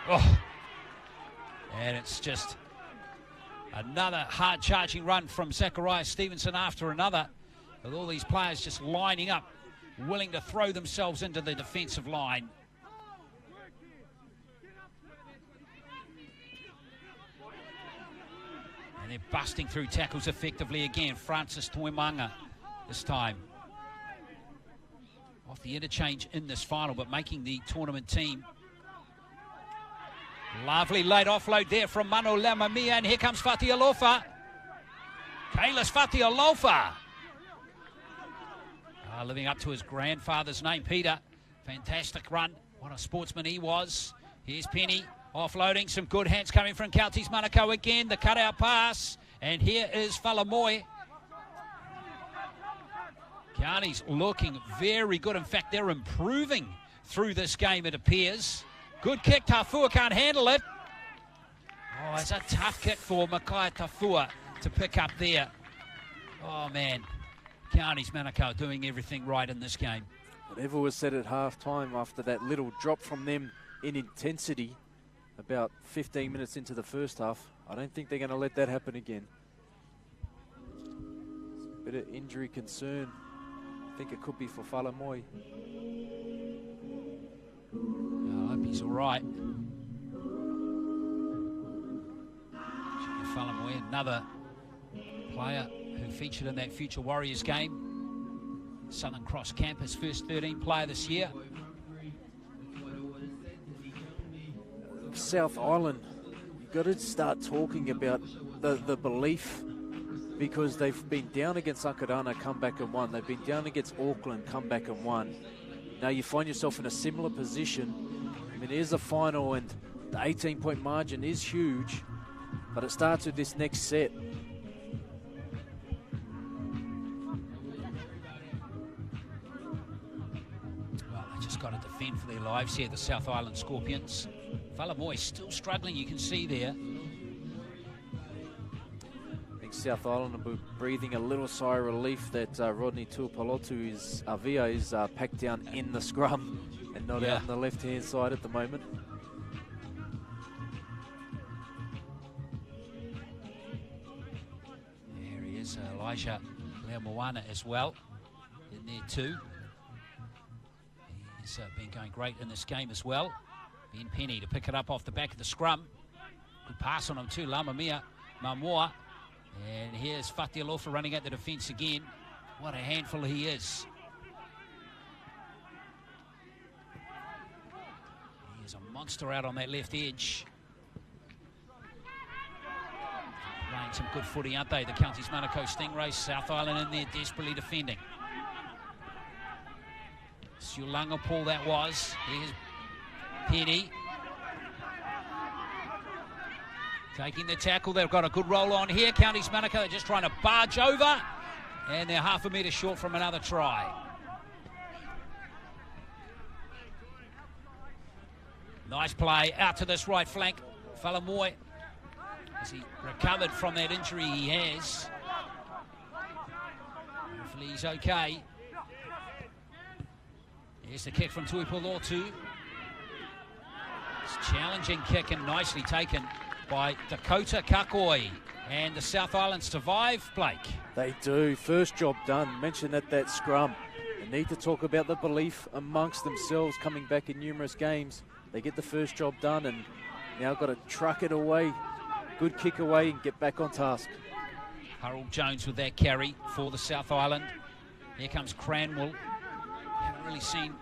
Speaker 1: Oh, and it's just another hard charging run from Zachariah Stevenson after another, with all these players just lining up, willing to throw themselves into the defensive line. And they're busting through tackles effectively again. Francis Toimanga this time off the interchange in this final, but making the tournament team. Lovely late offload there from Mano Lamamia, and here comes Fatialofa. Kailis Fatialofa. Living up to his grandfather's name, Peter. Fantastic run. What a sportsman he was. Here's Penny offloading. Some good hands coming from Counties Manukau again. The cutout pass. And here is Falamoe. Counties looking very good. In fact, they're improving through this game, it appears. Good kick. Tafua can't handle it. Oh, it's a tough kick for Makai Tafua to pick up there. Oh, man. Counties Manukau doing everything right in this game.
Speaker 3: Whatever was said at half-time after that little drop from them in intensity about 15 minutes into the first half, I don't think they're going to let that happen again. Bit of injury concern. I think it could be for Falamoe.
Speaker 1: I hope he's all right. Falamoe, another player who featured in that Future Warriors game. Southern Cross Campus, first 13 player this year.
Speaker 3: South Island, you've got to start talking about the belief, because they've been down against Akarana, come back and won. They've been down against Auckland, come back and won. Now you find yourself in a similar position. I mean, here's the final, and the 18-point margin is huge, but it starts with this next set.
Speaker 1: Well, they just got to defend for their lives here, the South Island Scorpions. Falamoe still struggling, you can see there.
Speaker 3: I think South Island will be breathing a little sigh of relief that Rodney Tuipolotu is packed down in the scrum and not out on the left-hand side at the moment.
Speaker 1: There he is, Elijah Leomoana as well in there too. He's been going great in this game as well. Ben Penny to pick it up off the back of the scrum. Good pass on him too, Lamamia Mamoa. And here's Fatialofa running at the defence again. What a handful he is. He is a monster out on that left edge. Playing some good footy, aren't they? The Counties Manukau Stingrays. South Island in there desperately defending. Sulangapol that was. Here's Penny. Taking the tackle. They've got a good roll on here. Counties Manukau, they're just trying to barge over. And they're half a metre short from another try. Nice play out to this right flank. Falamoy, as he recovered from that injury he has. Hopefully he's okay. Here's the kick from Tuipulotu. It's a challenging kick and nicely taken by Dakota Kakoi. And the South Island survive, Blake.
Speaker 3: They do. First job done. Mentioned at that scrum. They need to talk about the belief amongst themselves coming back in numerous games. They get the first job done and now got to truck it away. Good kick away and get back on task.
Speaker 1: Harold Jones with that carry for the South Island. Here comes Cranwell. Haven't really seen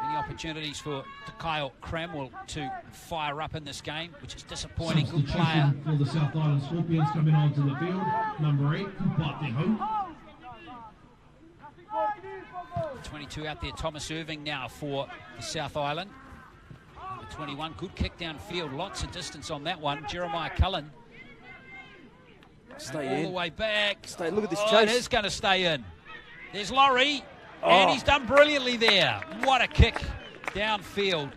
Speaker 1: any opportunities for Kyle Cranwell to fire up in this game, which is disappointing. Good player.
Speaker 2: For the South Island Scorpions coming onto the field, number 8, Kupateho.
Speaker 1: 22 out there, Thomas Irving now for the South Island. Number 21, good kick downfield, lots of distance on that one. Jeremiah Cullen.
Speaker 3: Stay
Speaker 1: all
Speaker 3: in.
Speaker 1: the way back.
Speaker 3: Stay. Look at this
Speaker 1: It
Speaker 3: chase.
Speaker 1: is going to stay in. There's Laurie, and he's done brilliantly there. What a kick downfield.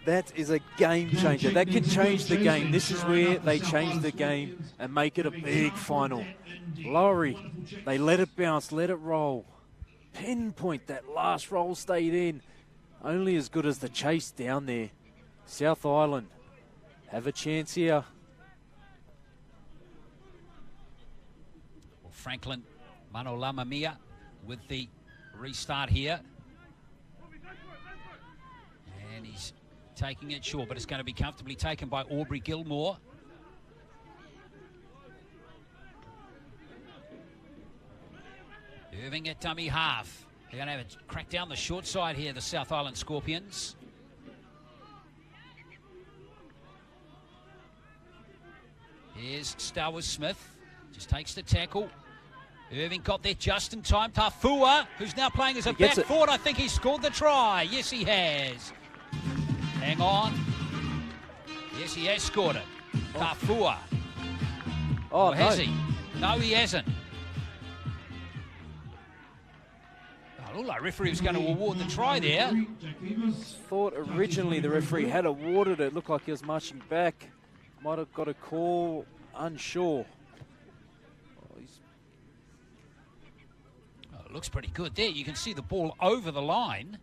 Speaker 3: That is a game changer. That can change the game. This is where they change the game and make it a big final. Lowry, they let it bounce, let it roll. Pinpoint that last roll stayed in. Only as good as the chase down there. South Island have a chance here.
Speaker 1: Well, Franklin Manolamamia with the restart here. And he's taking it short, but it's going to be comfortably taken by Aubrey Gilmore. Irving at dummy half. They're going to have a crack down the short side here, the South Island Scorpions. Here's Stowers Smith. Just takes the tackle. Irving got there just in time. Tafua, who's now playing as a back forward. I think he scored the try. Yes, he has. Hang on. Yes, he has scored it. Tafua.
Speaker 3: Oh,
Speaker 1: has he? No, he hasn't. Oh, looked like referee was going to award the try there.
Speaker 3: Thought originally the referee had awarded it. Looked like he was marching back. Might have got a call. Unsure.
Speaker 1: Oh, looks pretty good there. You can see the ball over the line.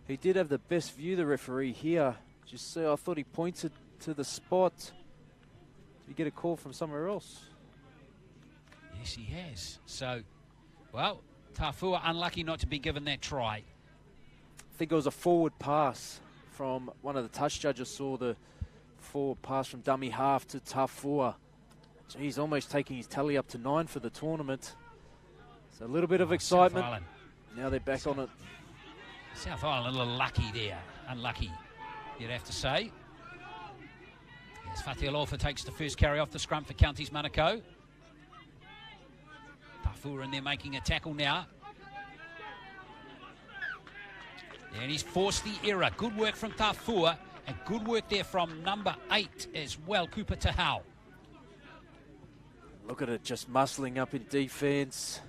Speaker 3: He did have the best view, the referee here. Just I thought he pointed to the spot. Did he get a call from somewhere else?
Speaker 1: Yes, he has. So, well, Tafua unlucky not to be given that try.
Speaker 3: I think it was a forward pass from one of the touch judges. Saw the forward pass from dummy half to Tafua. He's almost taking his tally up to 9 for the tournament. So a little bit of excitement. Now they're back on it.
Speaker 1: South Island a little lucky there. Unlucky, you'd have to say. Yes, Fatialofa takes the first carry off the scrum for Counties Manukau. Tafua in there making a tackle now. And he's forced the error. Good work from Tafua and good work there from number 8 as well, Cooper Tahau.
Speaker 3: Look at it, just muscling up in defence.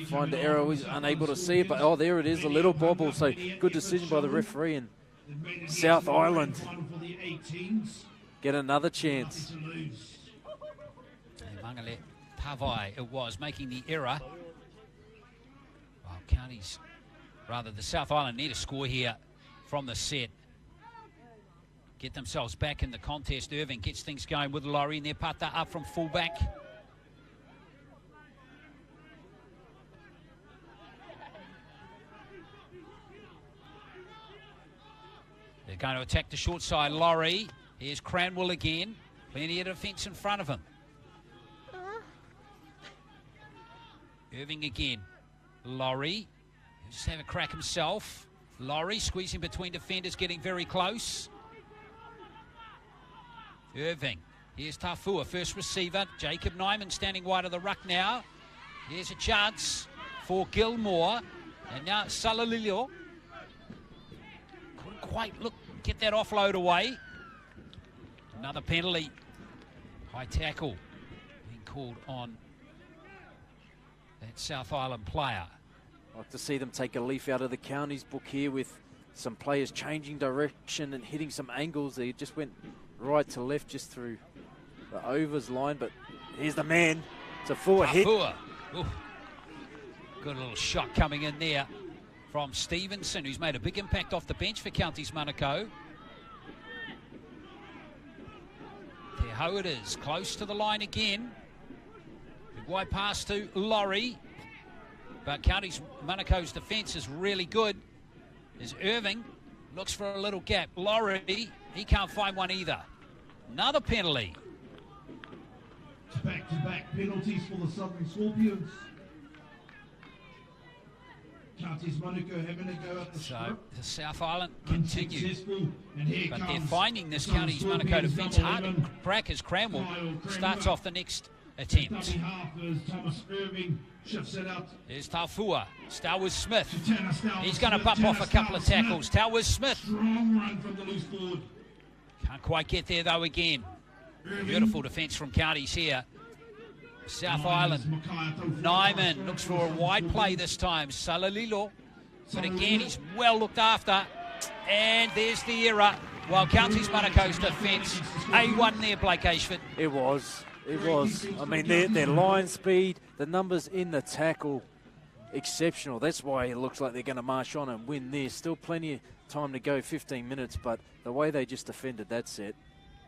Speaker 3: Find the error, he's unable to see it, but oh, there it is, a little bobble. So good decision by the referee, and South Island get another chance.
Speaker 1: Mangale Tavai, it was, making the error. Well, Counties, rather the South Island need a score here from the set. Get themselves back in the contest. Irving gets things going with Laurie, and they're Pata up from fullback. They're going to attack the short side. Laurie. Here's Cranwell again. Plenty of defence in front of him. Irving again. Laurie. He'll just have a crack himself. Laurie squeezing between defenders, getting very close. Irving. Here's Tafua, first receiver. Jacob Nyman standing wide of the ruck now. Here's a chance for Gilmore. And now Salalilio. Couldn't quite get that offload away. Another penalty. High tackle being called on that South Island player.
Speaker 3: I'd like to see them take a leaf out of the county's book here with some players changing direction and hitting some angles. They just went right to left just through the overs line, but here's the man. It's a forward hit.
Speaker 1: Ooh. Good little shot coming in there from Stevenson, who's made a big impact off the bench for Counties Manukau. Te Hau it is, close to the line again. Big wide pass to Laurie. But Counties Manukau's defence is really good. There's Irving, looks for a little gap. Laurie, he can't find one either. Another penalty.
Speaker 2: Back-to-back penalties for the Southern Scorpions. Counties Manukau having to go up the script.
Speaker 1: The South Island continue. But they're
Speaker 2: comes
Speaker 1: finding this
Speaker 2: the
Speaker 1: Counties
Speaker 2: Southern
Speaker 1: Manukau
Speaker 2: Scorpions,
Speaker 1: defence
Speaker 2: number
Speaker 1: hard
Speaker 2: 11,
Speaker 1: to crack as Cranwell
Speaker 2: Kyle
Speaker 1: starts
Speaker 2: Cranwell.
Speaker 1: off the next attempt.
Speaker 2: Dummy half as Thomas Irving shifts it out.
Speaker 1: There's Taufua, Stowers Smith.
Speaker 2: Stowers
Speaker 1: He's going to
Speaker 2: Smith,
Speaker 1: bump off a
Speaker 2: Stowers
Speaker 1: couple of
Speaker 2: Smith.
Speaker 1: tackles. Towers Smith
Speaker 2: Strong run from the loose forward.
Speaker 1: can't quite get there though again.
Speaker 2: Irving.
Speaker 1: Beautiful defence from Counties here. South Island. Nyman looks for a wide play this time. Salalilo. But again, he's well looked after. And there's the error. Well, Counties Manukau's defence. A1 there, Blake Ashford.
Speaker 3: It was. I mean, their line speed, the numbers in the tackle, exceptional. That's why it looks like they're going to march on and win this. Still plenty of time to go, 15 minutes, but the way they just defended that set,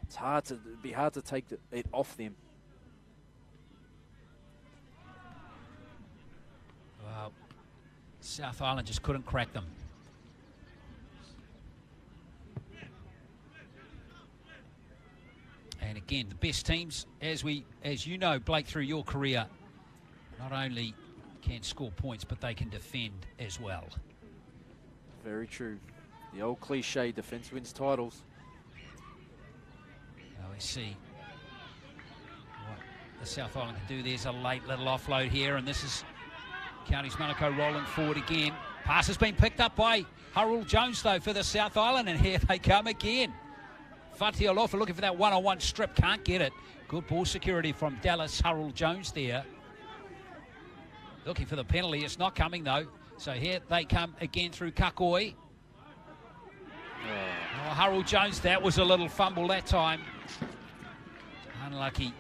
Speaker 3: it'd be hard to take it off them.
Speaker 1: Well, South Island just couldn't crack them. And again, the best teams, as you know, Blake, through your career, not only can score points, but they can defend as well.
Speaker 3: Very true. The old cliche, defence wins titles.
Speaker 1: Now we see what the South Island can do. There's a late little offload here, and this is Counties Manukau rolling forward again. Pass has been picked up by Harold Jones, though, for the South Island, and here they come again. Fatialofa looking for that one-on-one strip, can't get it. Good ball security from Dallas Harold Jones there. Looking for the penalty, it's not coming though. So here they come again through Kakoi. Oh, Harold Jones, that was a little fumble that time. Unlucky.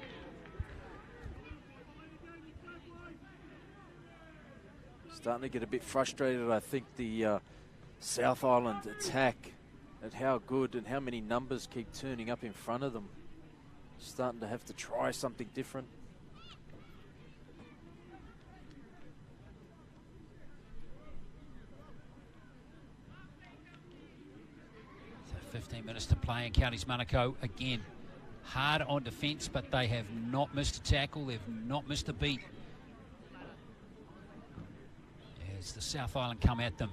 Speaker 3: Starting to get a bit frustrated, I think, the South Island attack at how good and how many numbers keep turning up in front of them. Starting to have to try something different.
Speaker 1: So 15 minutes to play in Counties Manukau. Again, hard on defence, but they have not missed a tackle. They've not missed a beat. As the South Island come at them.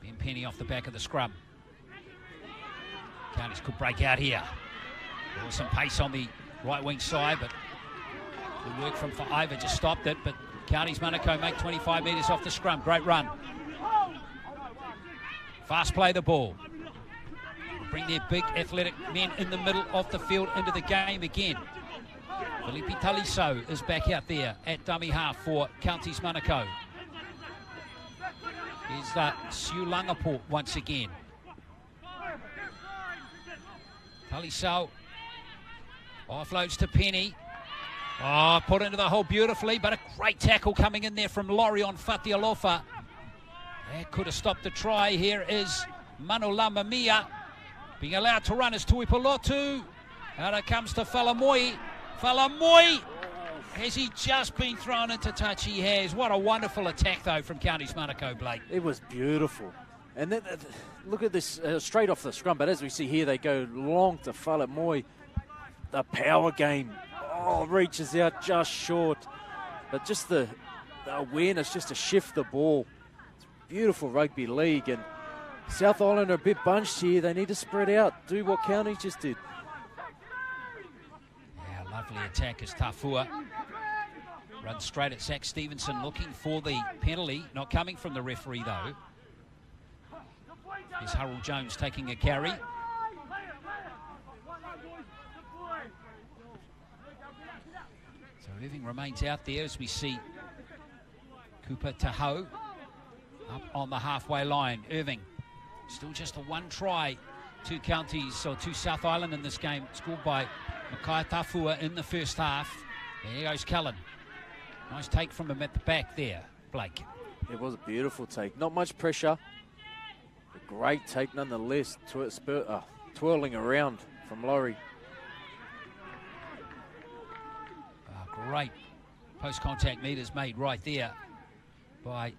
Speaker 1: Ben Penny off the back of the scrum. Counties could break out here. There was some pace on the right wing side, but the work from Fa'aiva just stopped it. But Counties Manukau make 25 metres off the scrum. Great run. Fast play the ball. Bring their big athletic men in the middle of the field into the game again. Felipe Taliso is back out there at dummy half for Counties Manukau. Here's Siu Langaport once again. Taliso offloads to Penny. Oh, put into the hole beautifully, but a great tackle coming in there from Laurie on Fatialofa. That could have stopped the try. Here is Manula Mamia being allowed to run as Tuipulotu. Out it comes to Falamoi. Falamoi! Has he just been thrown into touch? He has. What a wonderful attack, though, from Counties Manukau, Blake.
Speaker 3: It was beautiful. And then look at this, straight off the scrum, but as we see here, they go long to Falamoi. The power game, reaches out just short. But just the awareness just to shift the ball. It's beautiful rugby league, and South Island are a bit bunched here. They need to spread out, do what Counties just did.
Speaker 1: lively attack as Tafua runs straight at Zach Stevenson, looking for the penalty. Not coming from the referee, though. Here's Harold Jones taking a carry. So Irving remains out there as we see Cooper Tahoe up on the halfway line. Irving, still just a one try. Two counties, or two South Island in this game, scored by Makai Tafua in the first half. There goes Cullen. Nice take from him at the back there, Blake.
Speaker 3: It was a beautiful take. Not much pressure. A great take nonetheless. Twirling around from Laurie.
Speaker 1: Great post-contact meters made right there by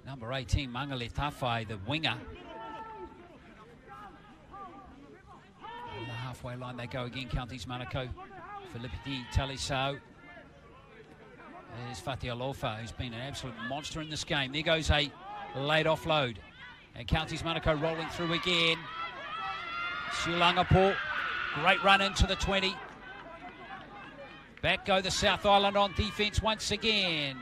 Speaker 1: number 18, Mangale Tawhai, the winger. On the halfway line they go again, Counties Manukau. Filipiti Talisao. There's Fati Alofa, who's been an absolute monster in this game. There goes a late offload. And Counties Manukau rolling through again. Siulangapo, great run into the 20. Back go the South Island on defence once again.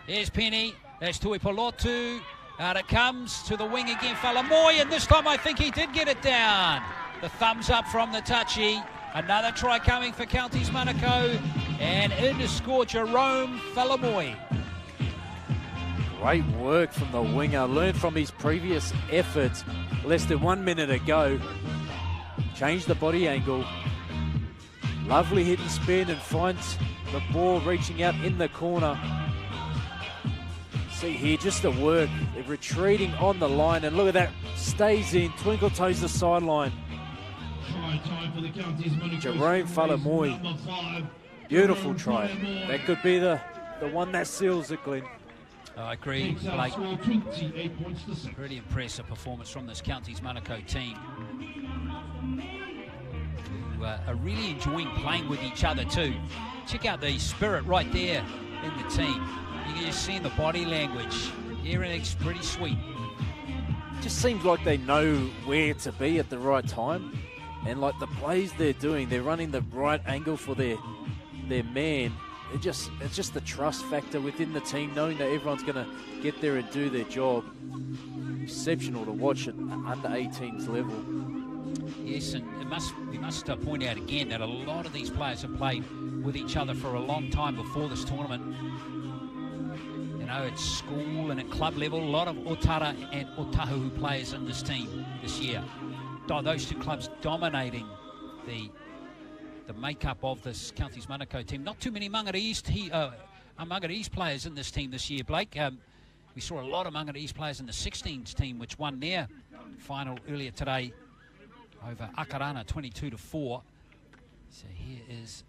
Speaker 1: There's Penny. There's Tuipolotu. Out it comes to the wing again, Falamoy, and this time I think he did get it down. The thumbs up from the touchy. Another try coming for Counties Manukau. And in to score Jerome Falamoy.
Speaker 3: Great work from the winger. Learned from his previous efforts. Less than 1 minute ago. Changed the body angle. Lovely hit and spin, and finds the ball reaching out in the corner. See here, just the work. They're retreating on the line, and look at that. Stays in. Twinkle toes the sideline. Jerome Falamoy. Beautiful try. That could be the one that seals it, Glenn.
Speaker 1: I agree, Blake. Pretty impressive performance from this Counties Manukau team. Are really enjoying playing with each other too. Check out the spirit right there in the team. You can just see in the body language. Everything's pretty sweet.
Speaker 3: Just seems like they know where to be at the right time. And like the plays they're doing, they're running the right angle for their man. It's just the trust factor within the team, knowing that everyone's going to get there and do their job. Exceptional to watch at under 18s level.
Speaker 1: Yes, and we must point out again that a lot of these players have played with each other for a long time before this tournament. You know, at school and at club level, a lot of Otara and Otahu players in this team this year. Those two clubs dominating the makeup of this Counties Manukau team. Not too many Mangere players in this team this year, Blake. We saw a lot of Mangere players in the 16s team, which won their final earlier today over Akarana, 22-4. So here is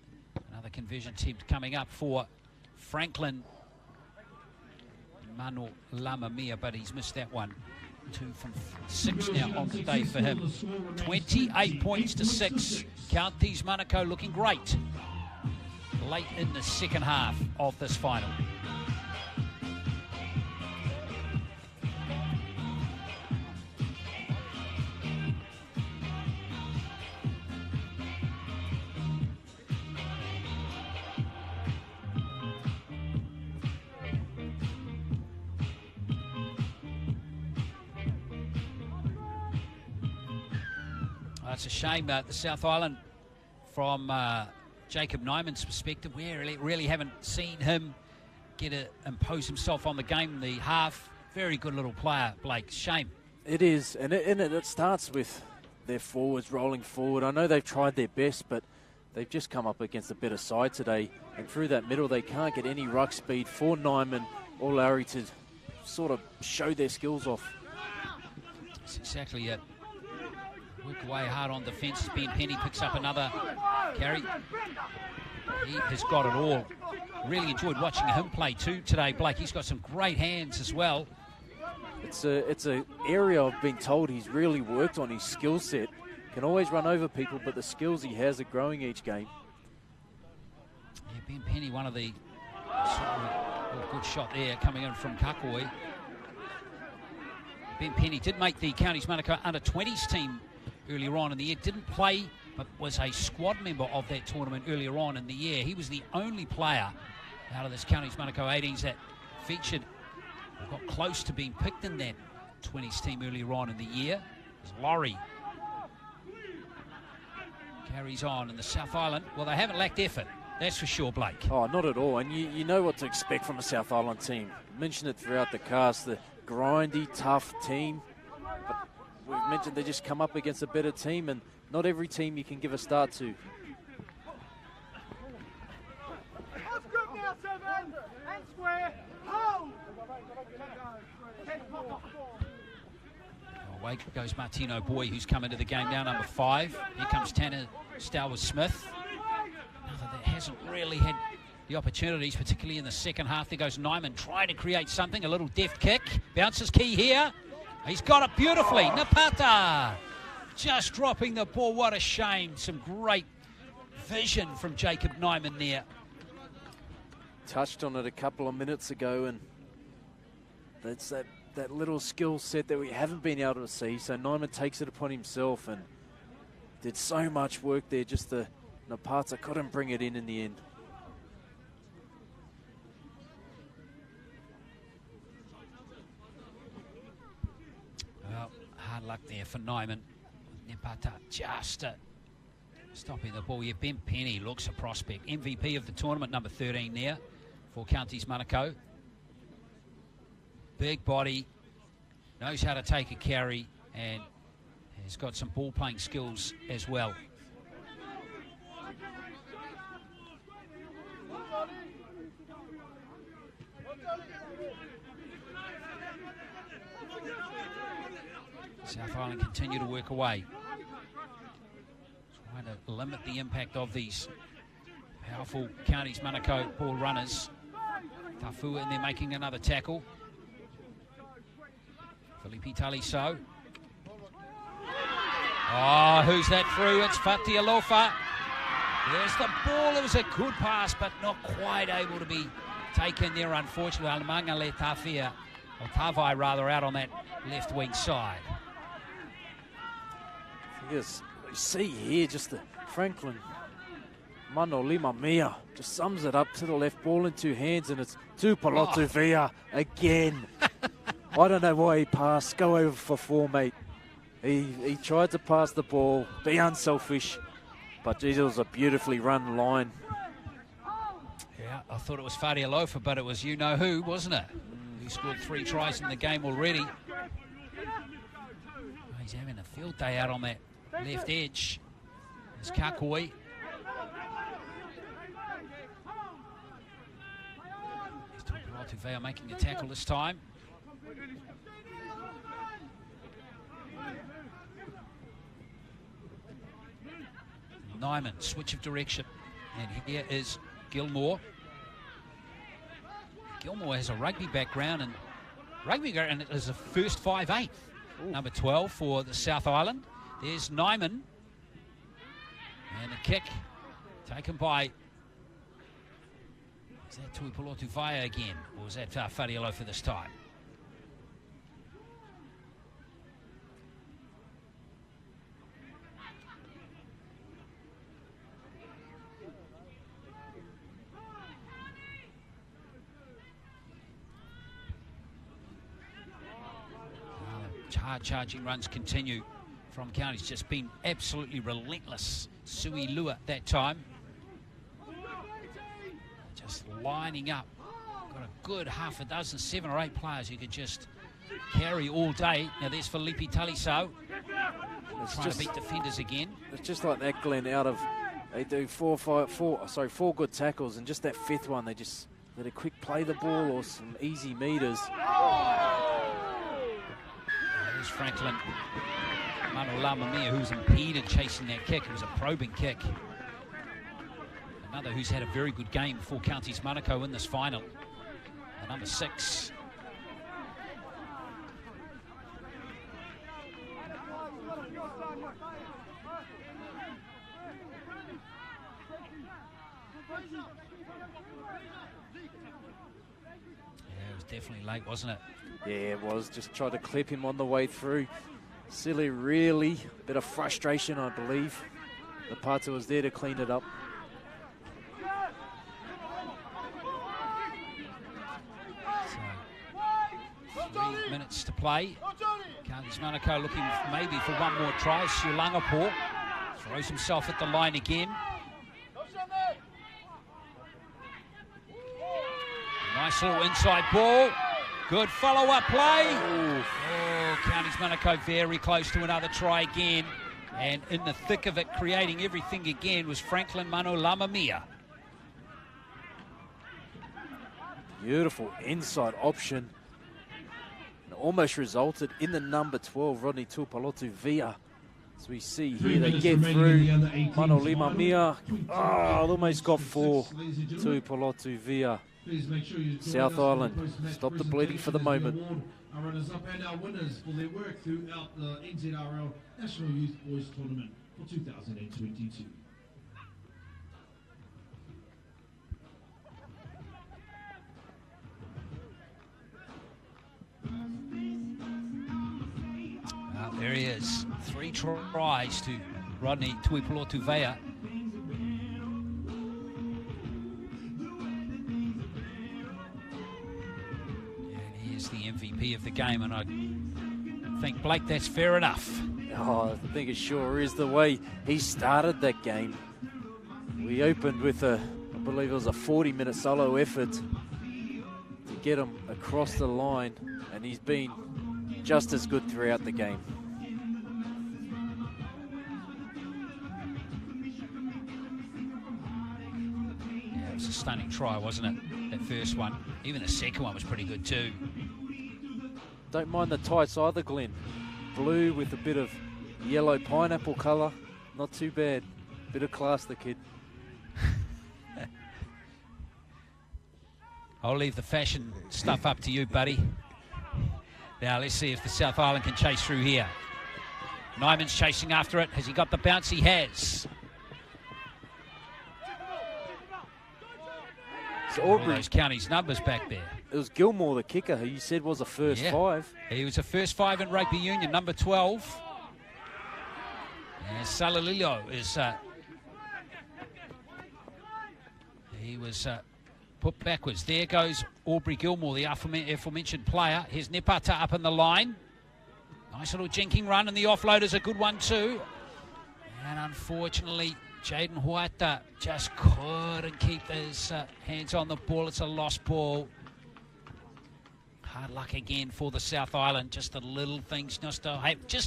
Speaker 1: another conversion team coming up for Franklin Manu Lamamia, but he's missed that one. 2 from 6 now on the day for him. 28 points to 6. Counties Manukau looking great late in the second half of this final. It's a shame that the South Island, from Jacob Nyman's perspective, we really haven't seen him impose himself on the game in the half. Very good little player, Blake. Shame.
Speaker 3: It is, and it starts with their forwards rolling forward. I know they've tried their best, but they've just come up against a better side today. And through that middle, they can't get any ruck speed for Nyman or Larry to sort of show their skills off.
Speaker 1: That's exactly it. Work away hard on defence. Ben Penny picks up another carry. He has got it all. Really enjoyed watching him play too today, Blake. He's got some great hands as well.
Speaker 3: It's a area I've been told he's really worked on his skill set. Can always run over people, but the skills he has are growing each game.
Speaker 1: Yeah, Ben Penny, one of the good shot there coming in from Kakoi. Ben Penny did make the Counties Manukau under-20s team earlier on in the year. Didn't play but was a squad member of that tournament earlier on in the year. He was the only player out of this Counties Manukau 18s that featured or got close to being picked in that 20s team earlier on in the year. It was Laurie. Carries on in the South Island. Well, they haven't lacked effort, that's for sure, Blake.
Speaker 3: Oh, not at all. And you know what to expect from a South Island team. Mentioned it throughout the cast, the grindy, tough team. But we've mentioned they just come up against a better team, and not every team you can give a start to.
Speaker 1: Away goes Martino Boy, who's come into the game now, number 5. Here comes Tanner Stowers-Smith. Another that hasn't really had the opportunities, particularly in the second half. There goes Nyman trying to create something, a little deft kick. Bounces key here. He's got it beautifully. Napata just dropping the ball. What a shame. Some great vision from Jacob Nyman there.
Speaker 3: Touched on it a couple of minutes ago, and that's that little skill set that we haven't been able to see. So Nyman takes it upon himself and did so much work there. Just the Napata couldn't bring it in the end.
Speaker 1: Well, hard luck there for Nyman. Napata just stopping the ball. Yeah, Ben Penny looks a prospect. MVP of the tournament, number 13 there for Counties Manukau. Big body, knows how to take a carry, and has got some ball playing skills as well. South Island continue to work away, trying to limit the impact of these powerful Counties Manukau ball runners. Tafua in there making another tackle. Felipe Taliso. Oh, who's that through? It's Fati Alofa. There's the ball. It was a good pass, but not quite able to be taken there, unfortunately. Alamangale Tafia, or Tavai rather, out on that left wing side.
Speaker 3: Yes, you see here just the Franklin Manolima Mia just sums it up to the left, ball in 2 hands, and it's Tupalotu Via again. I don't know why he passed. Go over for 4, mate. He tried to pass the ball, be unselfish, but geez, it was a beautifully run line.
Speaker 1: Yeah, I thought it was Fadi Alofa, but it was you-know-who, wasn't it? He scored 3 tries in the game already. He's having a field day out on that left edge. There's Kakoi. Tuvea making a tackle this time. Nyman, switch of direction. And here is Gilmore. Gilmore has a rugby background, and it is a first 5'8". Number 12 for the South Island. There's Nyman. And a kick taken by, is that Tuipulotu Vaea again? Or was that Fadiolo for this time? Hard charging runs continue from Counties. Just been absolutely relentless. Sui Lua that time. Just lining up. Got a good half a dozen, 7 or 8 players you could just carry all day. Now there's Felipe Taliso. Trying to beat defenders again.
Speaker 3: It's just like that, Glenn, they do 4 good tackles, and just that 5th one, they just let a quick play the ball or some easy meters.
Speaker 1: There's Franklin Manolamamia, who's impeded chasing that kick. It was a probing kick. Another who's had a very good game for Counties Manukau in this final. The number 6. Yeah, it was definitely late, wasn't it?
Speaker 3: Yeah, it was. Just tried to clip him on the way through. Silly, really. Bit of frustration, I believe. the Pata was there to clean it up.
Speaker 1: So, 3 minutes to play. Counties Manukau looking maybe for one more try. Sulangapore throws himself at the line again. Nice little inside ball. Good follow-up play. Oh, Counties Manukau very close to another try again. And in the thick of it, creating everything again, was Franklin Mano Lamamia.
Speaker 3: Beautiful inside option. And almost resulted in the number 12, Rodney Tupalotu Via. As we see here, they get through. Mano Lamamia. Oh, almost got 4. Tupalotu Via. South Island, stop the bleeding for the moment.
Speaker 2: Our runners-up and our winners for their work throughout the NZRL National Youth Boys Tournament for 2022.
Speaker 1: There he is. 3 tries to Rodney Tuipulotu Vea. The MVP of the game, and I think, Blake, that's fair enough.
Speaker 3: Oh, I think it sure is the way he started that game. We opened with I believe it was a 40-minute solo effort to get him across the line, and he's been just as good throughout the game.
Speaker 1: Yeah, it was a stunning try, wasn't it? That first one. Even the second one was pretty good too.
Speaker 3: Don't mind the tights either, Glenn. Blue with a bit of yellow pineapple colour. Not too bad. Bit of class, the kid.
Speaker 1: I'll leave the fashion stuff up to you, buddy. Now let's see if the South Island can chase through here. Nyman's chasing after it. Has he got the bounce? He has.
Speaker 3: So
Speaker 1: all those counties numbers back there.
Speaker 3: It was Gilmore, the kicker, who you said was a first 5.
Speaker 1: He was a first 5 in rugby union, number 12. And Salalilo is... he was put backwards. There goes Aubrey Gilmore, the aforementioned player. Here's Nepata up in the line. Nice little jinking run, and the offload is a good one too. And unfortunately, Jaden Huata just couldn't keep his hands on the ball. It's a lost ball. Hard luck again for the South Island. Just the little things just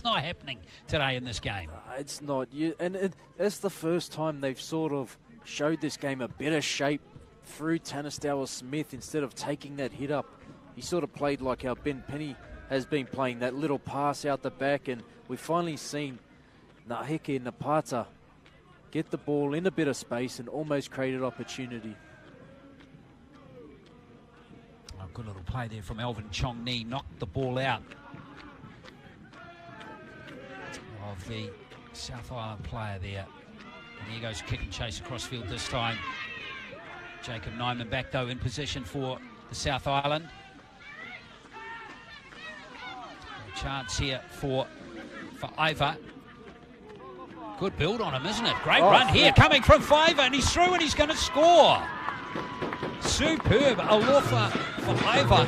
Speaker 1: not happening today in this game.
Speaker 3: It's not. It's the first time they've sort of showed this game a better shape through Tanastawa Smith instead of taking that hit up. He sort of played like how Ben Penny has been playing, that little pass out the back, and we've finally seen Naheke Napata get the ball in a bit of space and almost created opportunity.
Speaker 1: Good little play there from Alvin Chong Ni, knocked the ball out of the South Island player there. And here goes kick and chase across field this time. Jacob Nyman back though in position for the South Island. A chance here for Iva. Good build on him, isn't it? Great run here coming from Fiver, and he's through and he's going to score. Superb alofa for Iva.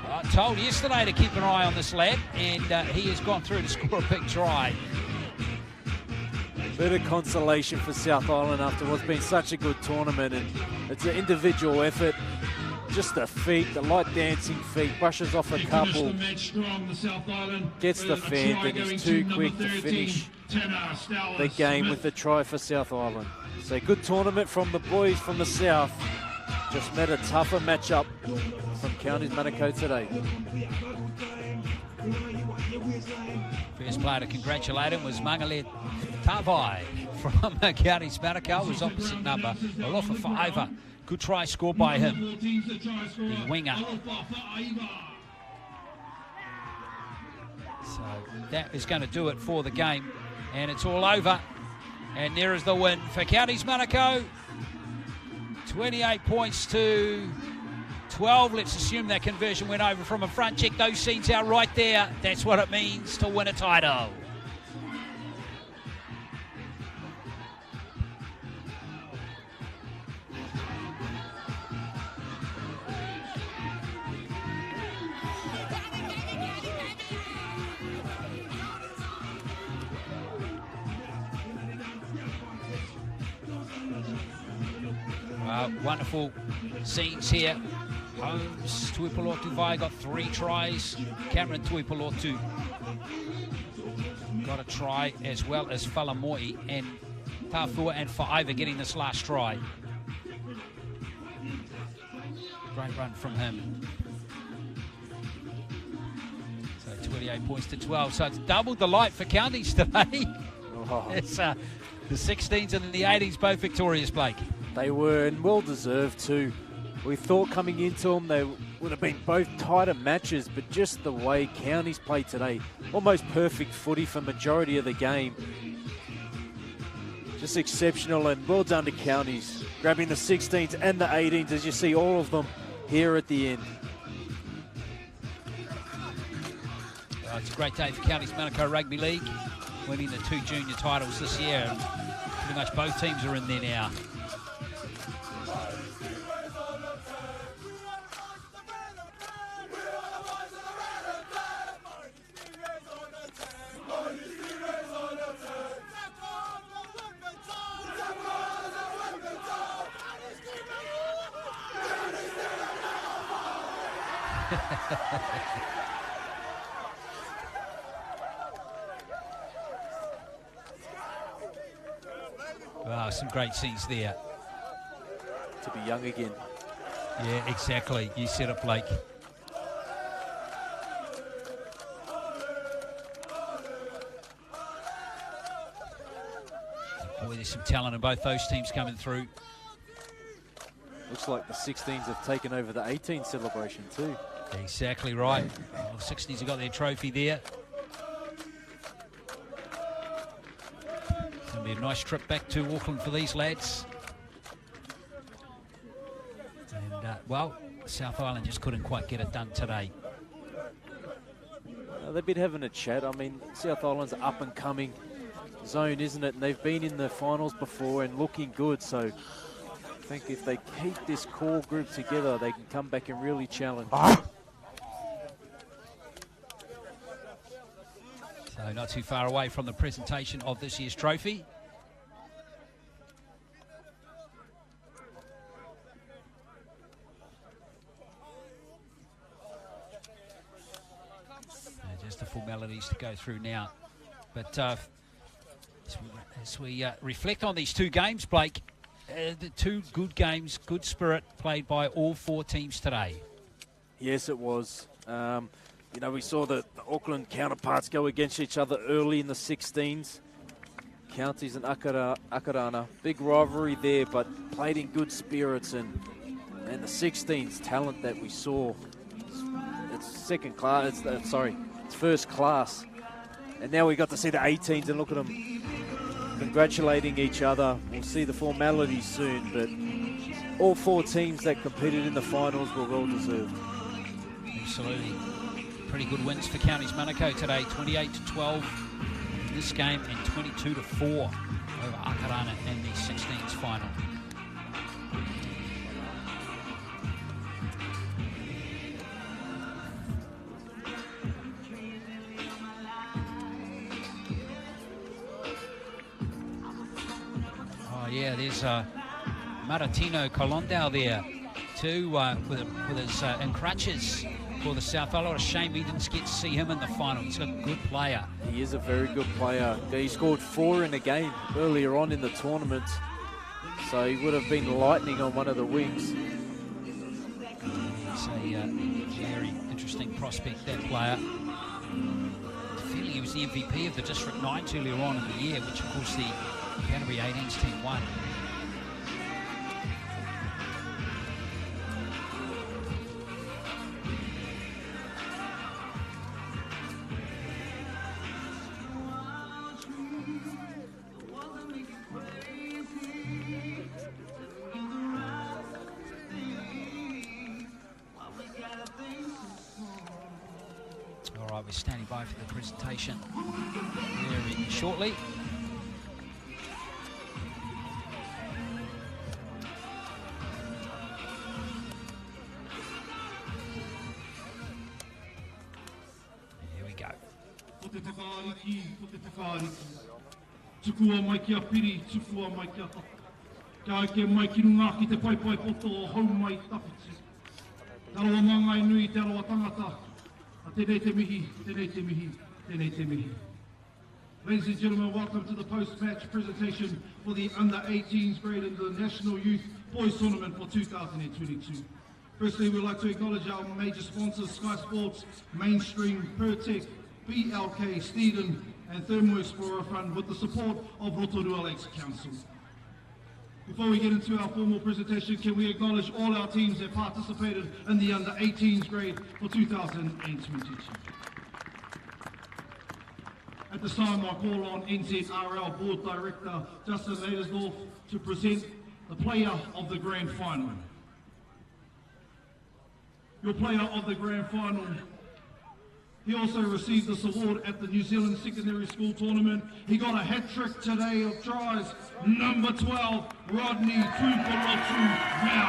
Speaker 1: I told yesterday to keep an eye on this lad, and he has gone through to score a big try.
Speaker 3: Bit of consolation for South Island after what's been such a good tournament, and it's an individual effort. Just the feet, the light dancing feet, brushes off a couple, gets the fend, and he's too quick to finish the game with the try for South Island. So good tournament from the boys from the south. Just met a tougher matchup from Counties Manukau today.
Speaker 1: First player to congratulate him was Mangale Tavai from Counties Manukau, was opposite number. Alofa for Iva. Good try scored by him, the winger. So that is going to do it for the game, and it's all over. And there is the win for Counties Manukau. 28 points to 12. Let's assume that conversion went over from a front. Check those scenes out right there. That's what it means to win a title. Wonderful scenes here. Holmes Tuipulotu Vai got 3 tries. Cameron Tuipulotu got a try, as well as Falamoi and Tafua and Fa'aiva getting this last try. Great run from him. So 28 points to 12. So it's doubled the light for counties today.
Speaker 3: Oh.
Speaker 1: It's the 16s and the 18s both victorious, Blake.
Speaker 3: They were, and well deserved too. We thought coming into them they would have been both tighter matches, but just the way counties played today, almost perfect footy for majority of the game. Just exceptional, and well done to counties, grabbing the 16s and the 18s as you see all of them here at the end.
Speaker 1: It's a great day for Counties Manukau Rugby League, winning the 2 junior titles this year. And pretty much both teams are in there now. Wow, some great scenes there.
Speaker 3: To be young again.
Speaker 1: Yeah, exactly. You said it, Blake. Boy, there's some talent in both those teams coming through.
Speaker 3: Looks like the 16s have taken over the 18 celebration too.
Speaker 1: Exactly right. Well, 16s have got their trophy there. It's going to be a nice trip back to Auckland for these lads. And, well, South Island just couldn't quite get it done today.
Speaker 3: They've been having a chat. I mean, South Island's an up-and-coming zone, isn't it? And they've been in the finals before and looking good, so I think if they keep this core group together, they can come back and really challenge.
Speaker 1: So not too far away from the presentation of this year's trophy. Just the formalities to go through now. But as we reflect on these 2 games, Blake, the 2 good games, good spirit played by all 4 teams today.
Speaker 3: Yes, it was. You know, we saw the Auckland counterparts go against each other early in the 16s. Counties and Akarana. Big rivalry there, but played in good spirits. And the 16s talent that we saw, it's second class, it's first class. And now we got to see the 18s and look at them congratulating each other. We'll see the formalities soon, but all 4 teams that competed in the finals were well deserved.
Speaker 1: Absolutely. Pretty good wins for Counties Manukau today, 28-12 in this game and 22-4 over Akarana in the 16s final. Oh yeah, there's Maratino Colondau there too, with his in crutches for the South Island. What a shame he didn't get to see him in the final. He's a good player.
Speaker 3: He is a very good player. He scored 4 in a game earlier on in the tournament, so he would have been lightning on one of the wings.
Speaker 1: It's a very interesting prospect, that player. I feel he was the MVP of the District 9 earlier on in the year, which of course the Canterbury 18s team won. All right, we're standing by for the presentation very shortly. Here we go.
Speaker 2: Kia ke mai ki runga ki te pai poto o hau mai tawhiti. Te aroa mangai nui, te aroa tangata. A tenei te mihi, tenei te mihi, tenei te mihi. Ladies and gentlemen, welcome to the post-match presentation for the under-18s grade in the National Youth Boys Tournament for 2022. Firstly, we'd like to acknowledge our major sponsors, Sky Sports, Mainstream, Pertec, BLK, Steeden, and Thermo Explorer Fund with the support of Rotorua Lakes Council. Before we get into our formal presentation, can we acknowledge all our teams that participated in the under-18s grade for 2022. At this time, I call on NZRL Board Director Justin Ladersdorf to present the player of the Grand Final. Your player of the Grand Final. He also received this award at the New Zealand Secondary School Tournament. He got a hat-trick today of tries. Number 12, Rodney Tuipolotu Vea.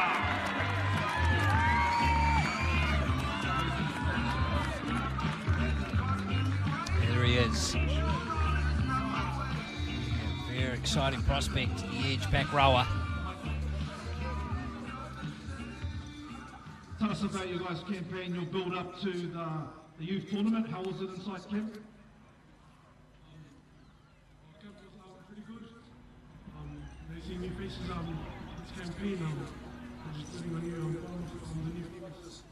Speaker 1: There he is. Very exciting prospect, the edge back rower.
Speaker 2: Tell us about your guys' campaign, your build up to the youth tournament. How was it inside camp?
Speaker 9: Camp was pretty good. They see new faces this campaign. We're just putting on the new females.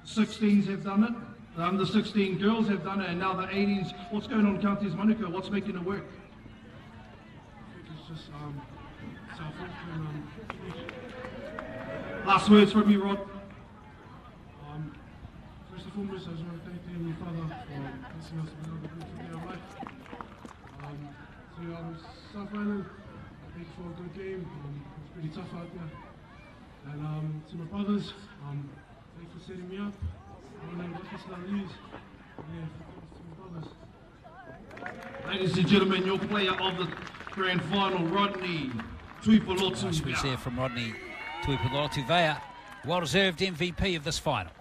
Speaker 2: 16s have done it. The under 16 girls have done it, and now the 18s. What's going on, Counties Manukau? What's making it work?
Speaker 9: I think it's just self-work and
Speaker 2: Last words from you, Rod.
Speaker 9: First and foremost, I just want to thank you and my father for blessing us with another beautiful day of life. South Island, thank you for a good game. It was pretty tough out there. And to my brothers, thank you for setting me up. I want to let this not lose. Yeah, to my brothers.
Speaker 2: Ladies and gentlemen, your player of the Grand Final, Rodney Tuipolotu.
Speaker 1: Nice speech there from Rodney Tuipolotu Vea, well-deserved MVP of this final.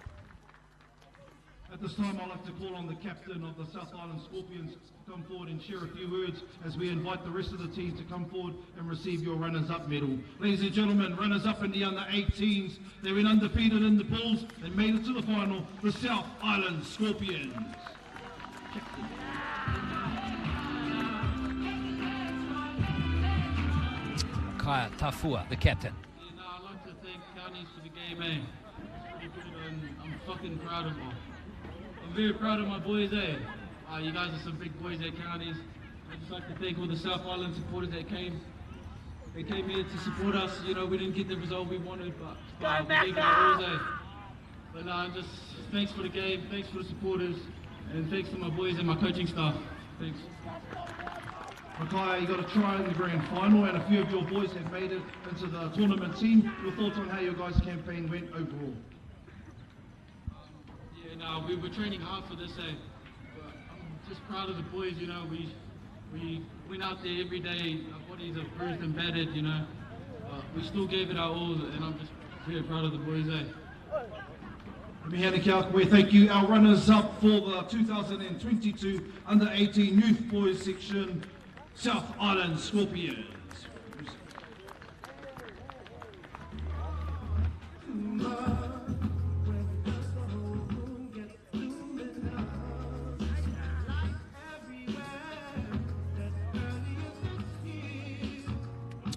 Speaker 2: At this time, I'd like to call on the captain of the South Island Scorpions to come forward and share a few words as we invite the rest of the team to come forward and receive your runners-up medal. Ladies and gentlemen, runners-up in the under-18s. They went undefeated in the pools and made it to the final, the South Island Scorpions. Captain.
Speaker 1: Kaya Tafua, the captain.
Speaker 10: I'd like to thank Counties for the game, eh? Pretty good, and I'm fucking proud of them. I'm very proud of my boys, eh? You guys are some big boys at Counties. I'd just like to thank all the South Island supporters that came. They came here to support us. You know, we didn't get the result we wanted, but we gave it our all, eh? But just thanks for the game, thanks for the supporters, and thanks to my boys and my coaching staff. Thanks.
Speaker 2: Makai, you got a try in the grand final, and a few of your boys have made it into the tournament team. Your thoughts on how your guys' campaign went overall?
Speaker 10: We were training hard for this, eh? But I'm just proud of the boys, you know. We went out there every day, our bodies are bruised and battered, you know. But we still gave it our all, and I'm just very proud of the boys, eh?
Speaker 2: We thank you, our runners-up for the 2022 Under-18 Youth Boys section, South Island Scorpions.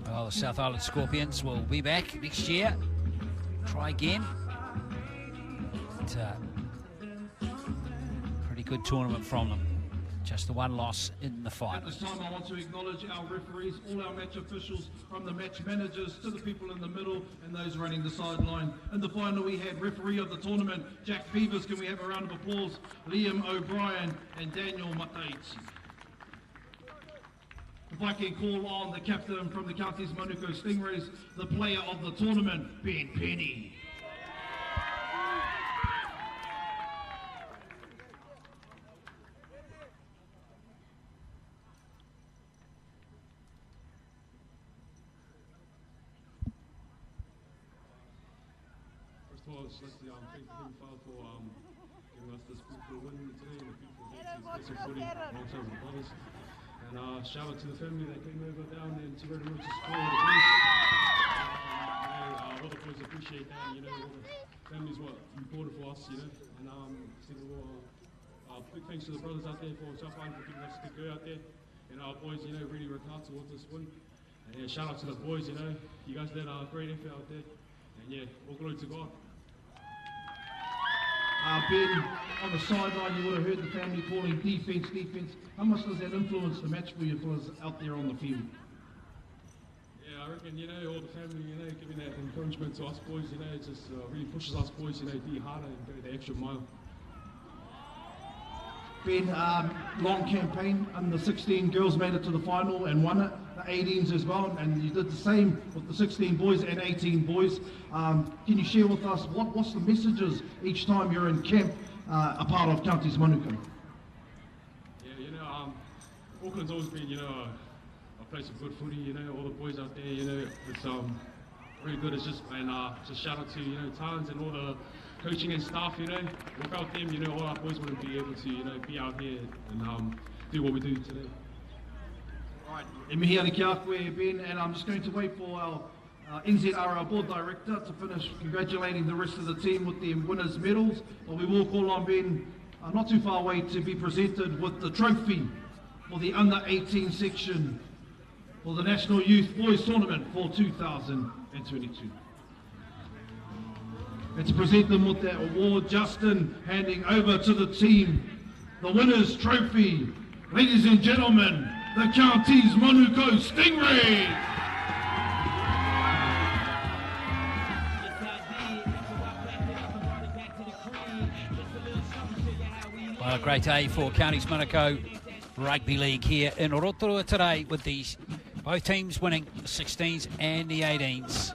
Speaker 1: Well, the South Island Scorpions will be back next year. Try again. Pretty good tournament from them. Just the one loss in the final.
Speaker 2: At this time, I want to acknowledge our referees, all our match officials, from the match managers to the people in the middle and those running the sideline. In the final, we had referee of the tournament, Jack Beavers. Can we have a round of applause? Liam O'Brien and Daniel Mataichi. If I can call on the captain from the Counties Manukau Stingrays, the player of the tournament, Ben Penny.
Speaker 9: First of all, I'd just like to thank the Hidden File for giving us this beautiful win today and a beautiful day to get some footy alongside my brothers. And shout out to the family that came over down there to Red Room to support the boys. All the boys appreciate that. You know, all the families were important for us. You know, and big thanks to the brothers out there for South Island for giving us a good go out there. And our boys, you know, really worked hard towards this win. And yeah, shout out to the boys. You know, you guys did a great effort out there. And yeah, all glory to God.
Speaker 2: Ben, on the sideline, you would have heard the family calling defence, defence. How much does that influence the match for you fellas out there on the field?
Speaker 9: Yeah, I reckon, you know, all the family, you know, giving that encouragement to us boys, you know, it just really pushes us boys, you know, to be harder and go the extra mile.
Speaker 2: Ben, long campaign, under 16 girls made it to the final and won it, the 18s as well, and you did the same with the 16 boys and 18 boys. Can you share with us what's the messages each time you're in camp, a part of Counties Manukau?
Speaker 9: Yeah, you know, Auckland's always been, you know, a place of good footy, you know, all the boys out there, you know, it's really good. It's just, and just shout out to, you know, Tans and all the coaching and staff, you know. Without them, you know, all our boys wouldn't be able to, you know, be out here and do what we do today.
Speaker 2: Right, e mihi ana ki a koe, Ben, and I'm just going to wait for our NZRL board director to finish congratulating the rest of the team with the winners' medals. But we will call on Ben not too far away to be presented with the trophy for the under 18 section for the National Youth Boys Tournament for 2022. And to present them with that award, Justin handing over to the team the winners' trophy. Ladies and gentlemen, the Counties Manukau Stingrays!
Speaker 1: Well, a great day for Counties Manukau Rugby League here in Rotorua today with these both teams winning the 16s and the 18s.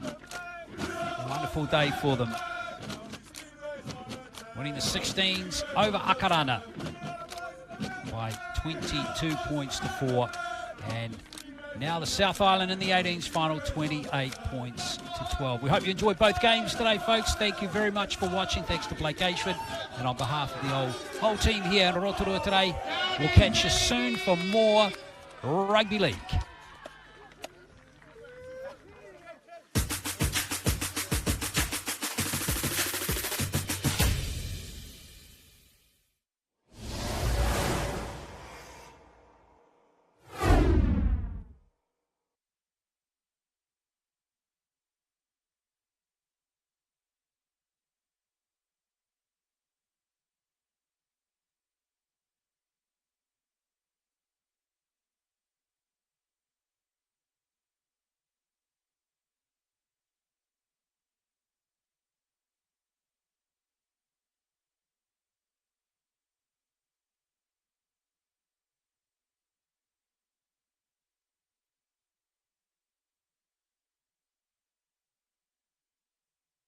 Speaker 1: A wonderful day for them. Winning the 16s over Akarana by 22 points to 4. And now the South Island in the 18s final 28 points to 12. We hope you enjoyed both games today, folks. Thank you very much for watching. Thanks to Blake Ashford. And on behalf of the whole team here in Rotorua today, we'll catch you soon for more Rugby League.